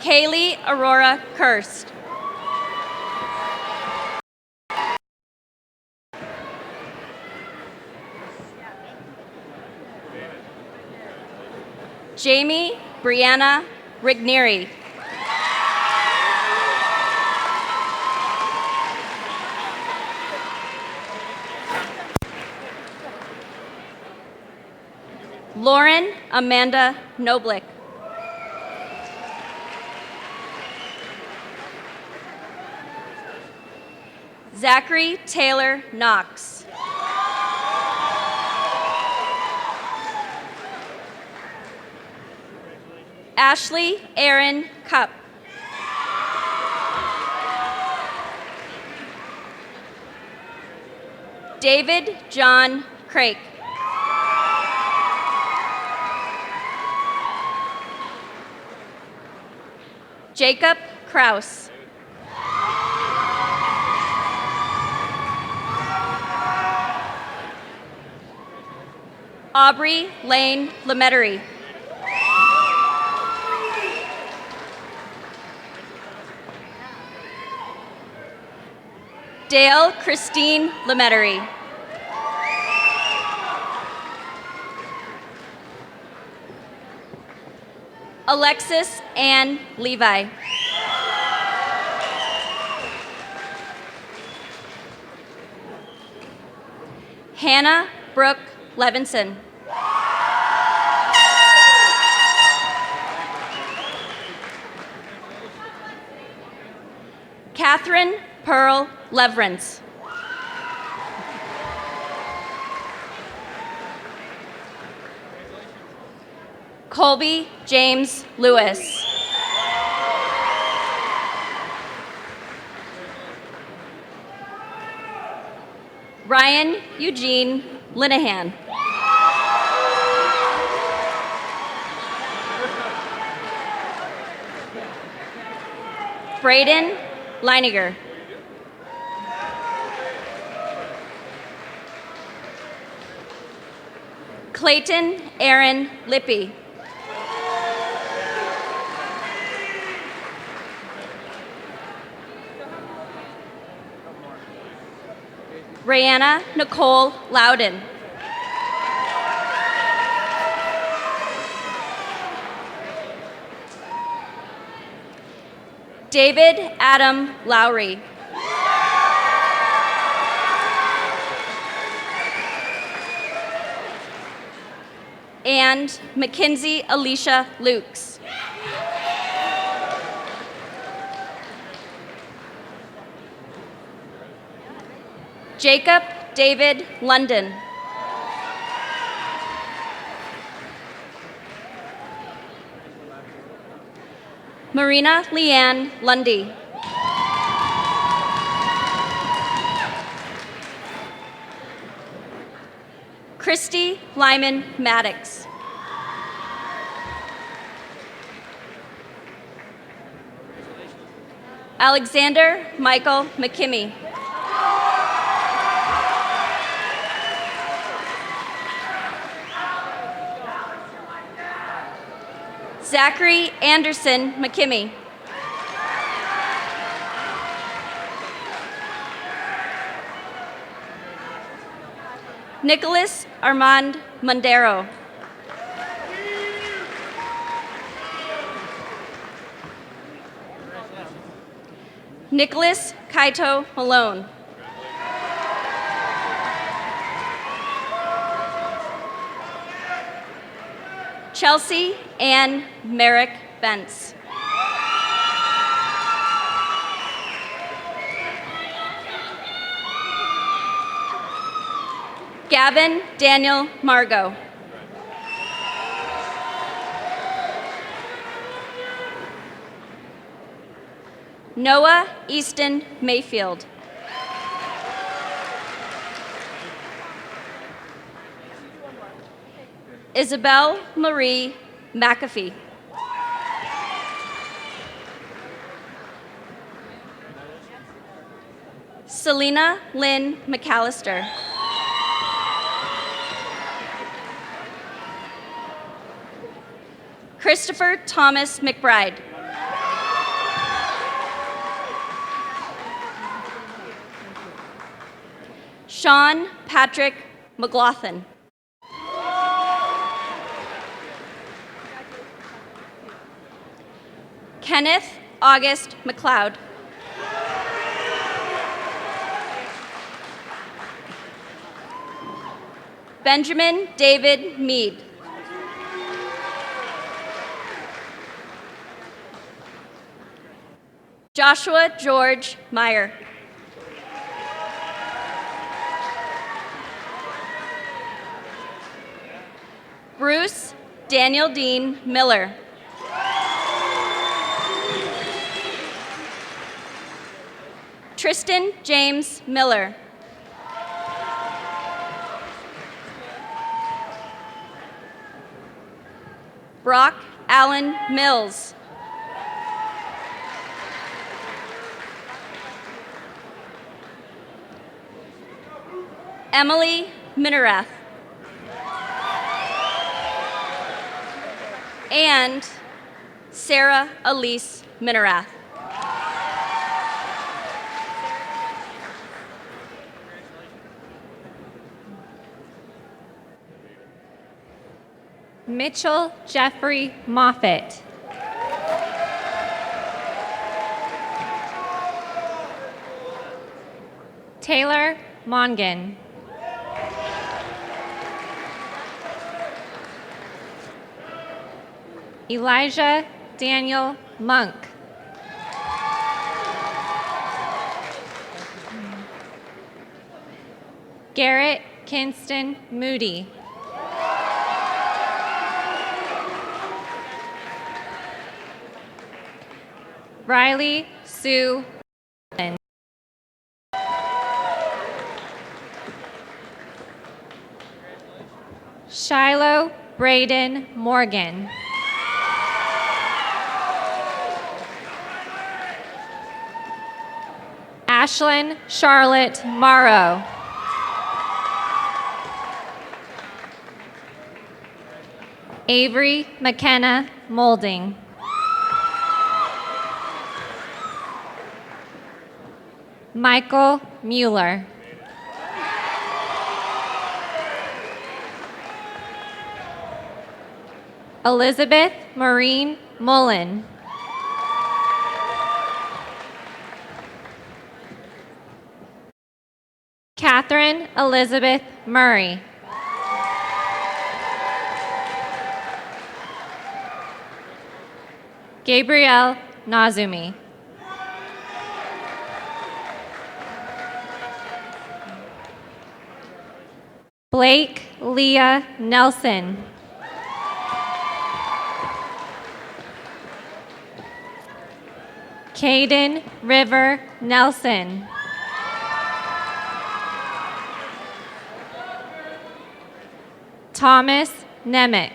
Kaylee Aurora Kirst. Jamie Brianna Rigneri. Lauren Amanda Noblick. Zachary Taylor Knox. Ashley Aaron Cup. David John Craik. Jacob Kraus. Aubrey Lane Lemettery. Dale Christine Lemettery. Alexis Ann Levi. Hannah Brooke Levinson. Catherine Pearl Leverance. Colby James Lewis. Ryan Eugene Linehan. Braden Leiniger. Clayton Aaron Lippy. Rayanna Nicole Loudon. David Adam Lowry. And Mackenzie Alicia Lukes. Jacob David London. Marina Leanne Lundy. Christy Lyman Maddox. Alexander Michael McKimmey. Zachary Anderson McKimmey. Nicholas Armand Mondero. Nicholas Kaito Malone. Chelsea Ann Merrick Bentz. Gavin Daniel Margot. Noah Easton Mayfield. Isabel Marie McAfee. Selena Lynn McAllister. Christopher Thomas McBride. Sean Patrick McLaughlin. Kenneth August McLeod. Benjamin David Mead. Joshua George Meyer. Bruce Daniel Dean Miller. Tristan James Miller. Brock Allen Mills. Emily Minerath. And Sarah Elise Minerath. Mitchell Jeffrey Moffitt. Taylor Mongan. Elijah Daniel Monk. Garrett Kinston Moody. Riley Sue Allen. Shiloh Braden Morgan. Ashlyn Charlotte Morrow. Avery McKenna Molding. Michael Mueller. Elizabeth Maureen Mullen. Catherine Elizabeth Murray. Gabrielle Nazumi. Blake Leah Nelson. Caden River Nelson. Thomas Nemec.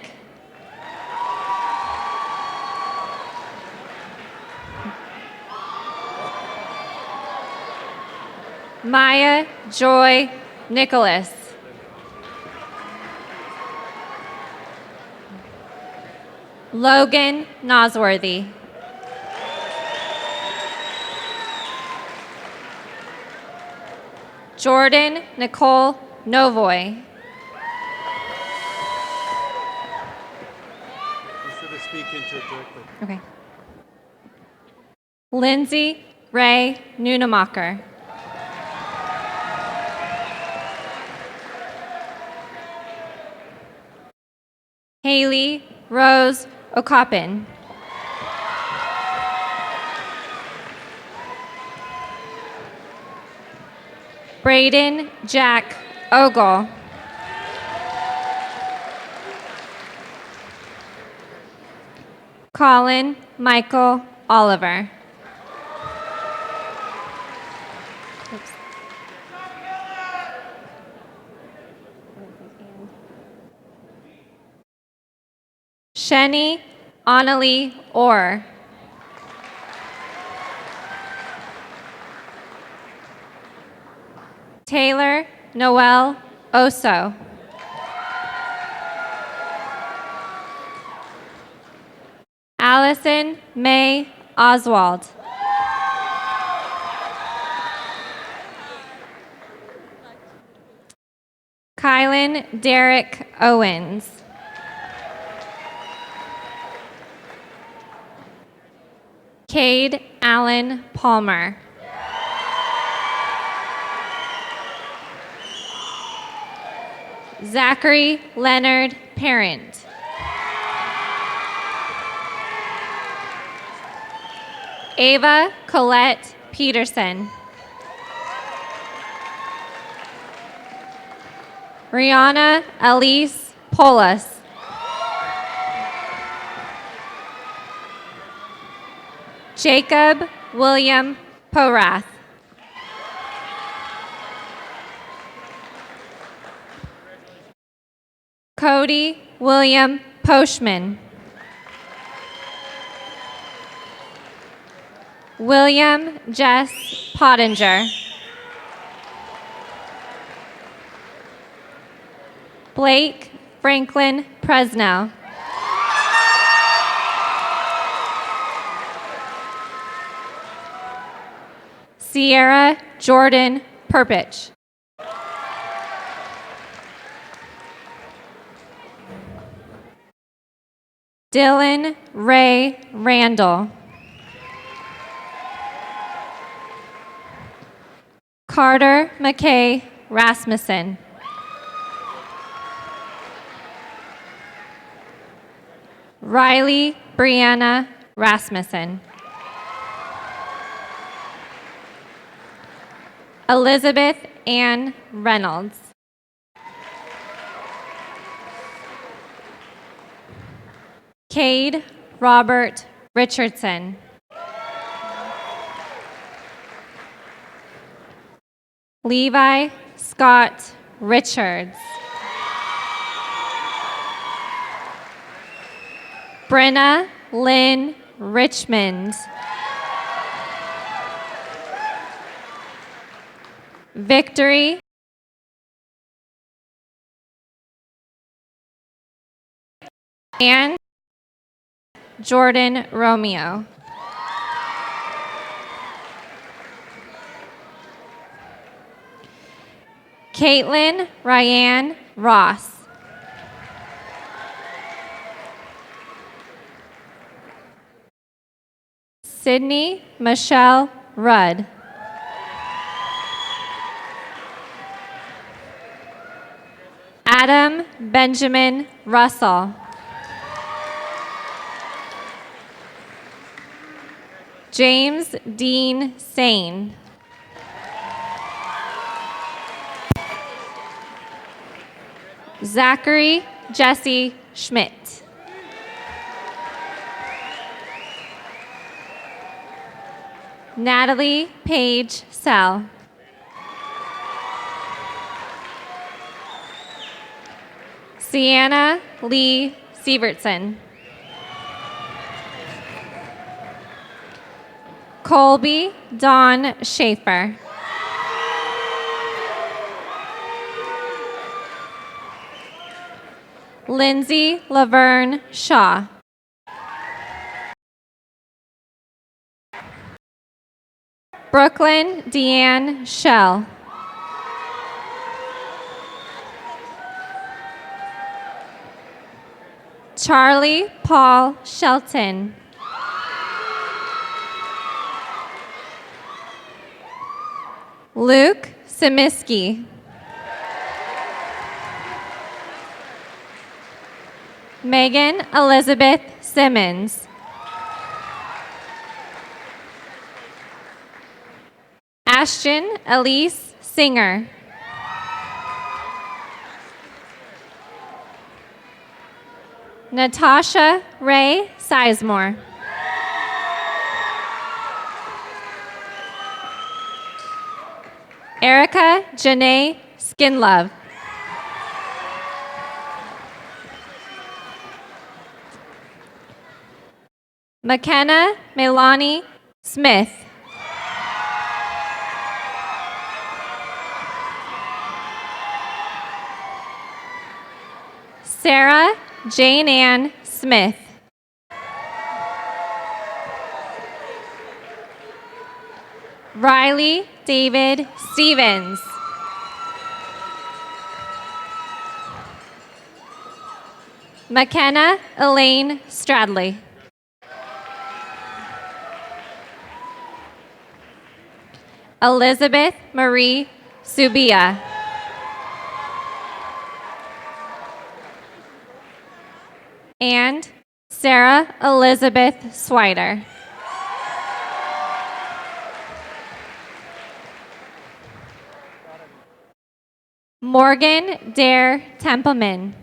Maya Joy Nicholas. Logan Nosworthy. Jordan Nicole Novoy. You should speak into it directly. Okay. Lindsay Ray Nunemacher. Haley Rose Okapin. Braden Jack Ogle. Colin Michael Oliver. Oops. Sheni Annalie Orr. Taylor Noel Oso. Allison May Oswald. Kylan Derek Owens. Cade Allen Palmer. Zachary Leonard Parent. Ava Colette Peterson. Rihanna Elise Polis. Jacob William Porath. Cody William Poshman. William Jess Pottinger. Blake Franklin Presnell. Sierra Jordan Perpich. Dylan Ray Randall. Carter McKay Rasmussen. Riley Brianna Rasmussen. Elizabeth Ann Reynolds. Cade Robert Richardson. Levi Scott Richards. Brenna Lynn Richmond. Victory and Jordan Romeo. Caitlin Ryan Ross. Sydney Michelle Rudd. Adam Benjamin Russell. James Dean Sane. Zachary Jesse Schmidt. Natalie Page Sell. Sienna Lee Sievertson. Colby Dawn Schaefer. Lindsay Laverne Shaw. Brooklyn Deanne Shell. Charlie Paul Shelton. Luke Simiski. Megan Elizabeth Simmons. Ashton Elise Singer. Natasha Ray Sizemore. Erica Janae Skinlove. McKenna Melanie Smith. Sarah Jane Ann Smith. Riley David Stevens. McKenna Elaine Stradley. Elizabeth Marie Subia. And Sarah Elizabeth Swider. Morgan Dare Templeman.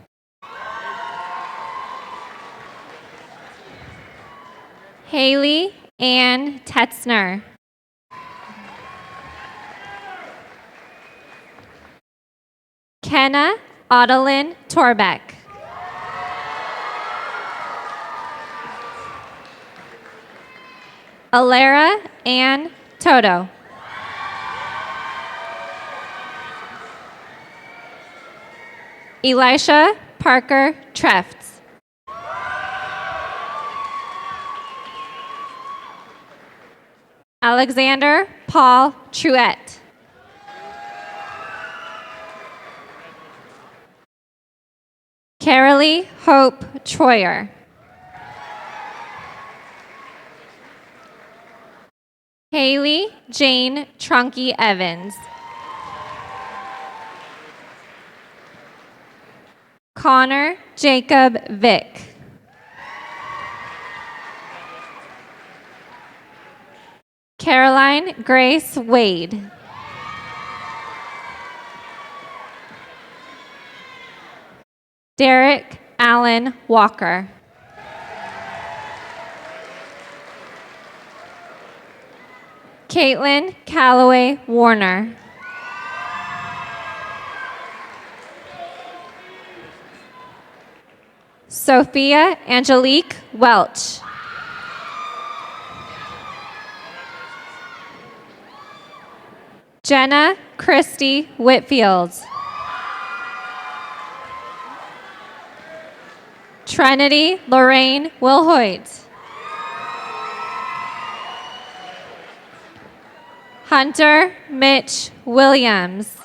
Haley Ann Tetzner. Kenna Adeline Torbeck. Alara Ann Toto. Elisha Parker Trefts. Alexander Paul Truett. Carolee Hope Troyer. Haley Jane Trunky Evans. Connor Jacob Vick. Caroline Grace Wade. Derek Allen Walker. Caitlin Calloway Warner. Sophia Angelique Welch. Jenna Christy Whitfield. Trinity Lorraine Wilhoit. Hunter Mitch Williams.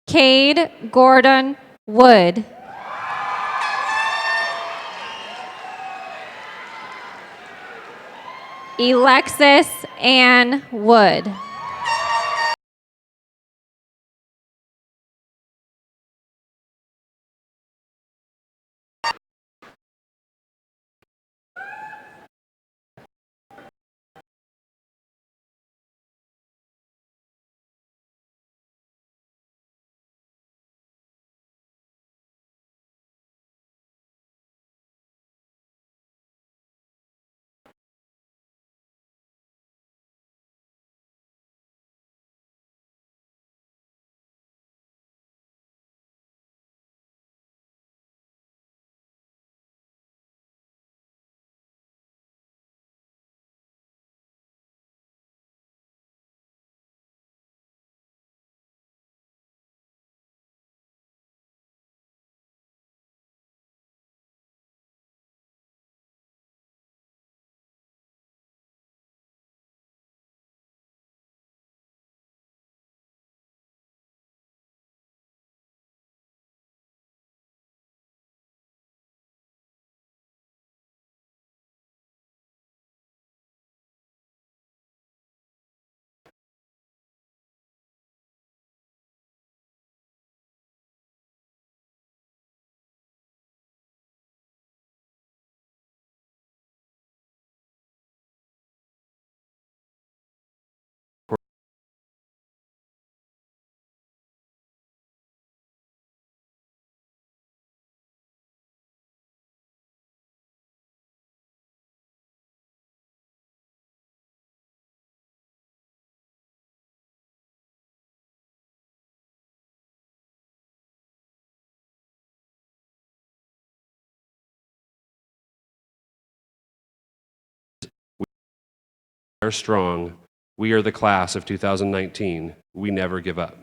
Cade Gordon Wood. Alexis Ann Wood. are strong. We are the class of 2019. We never give up.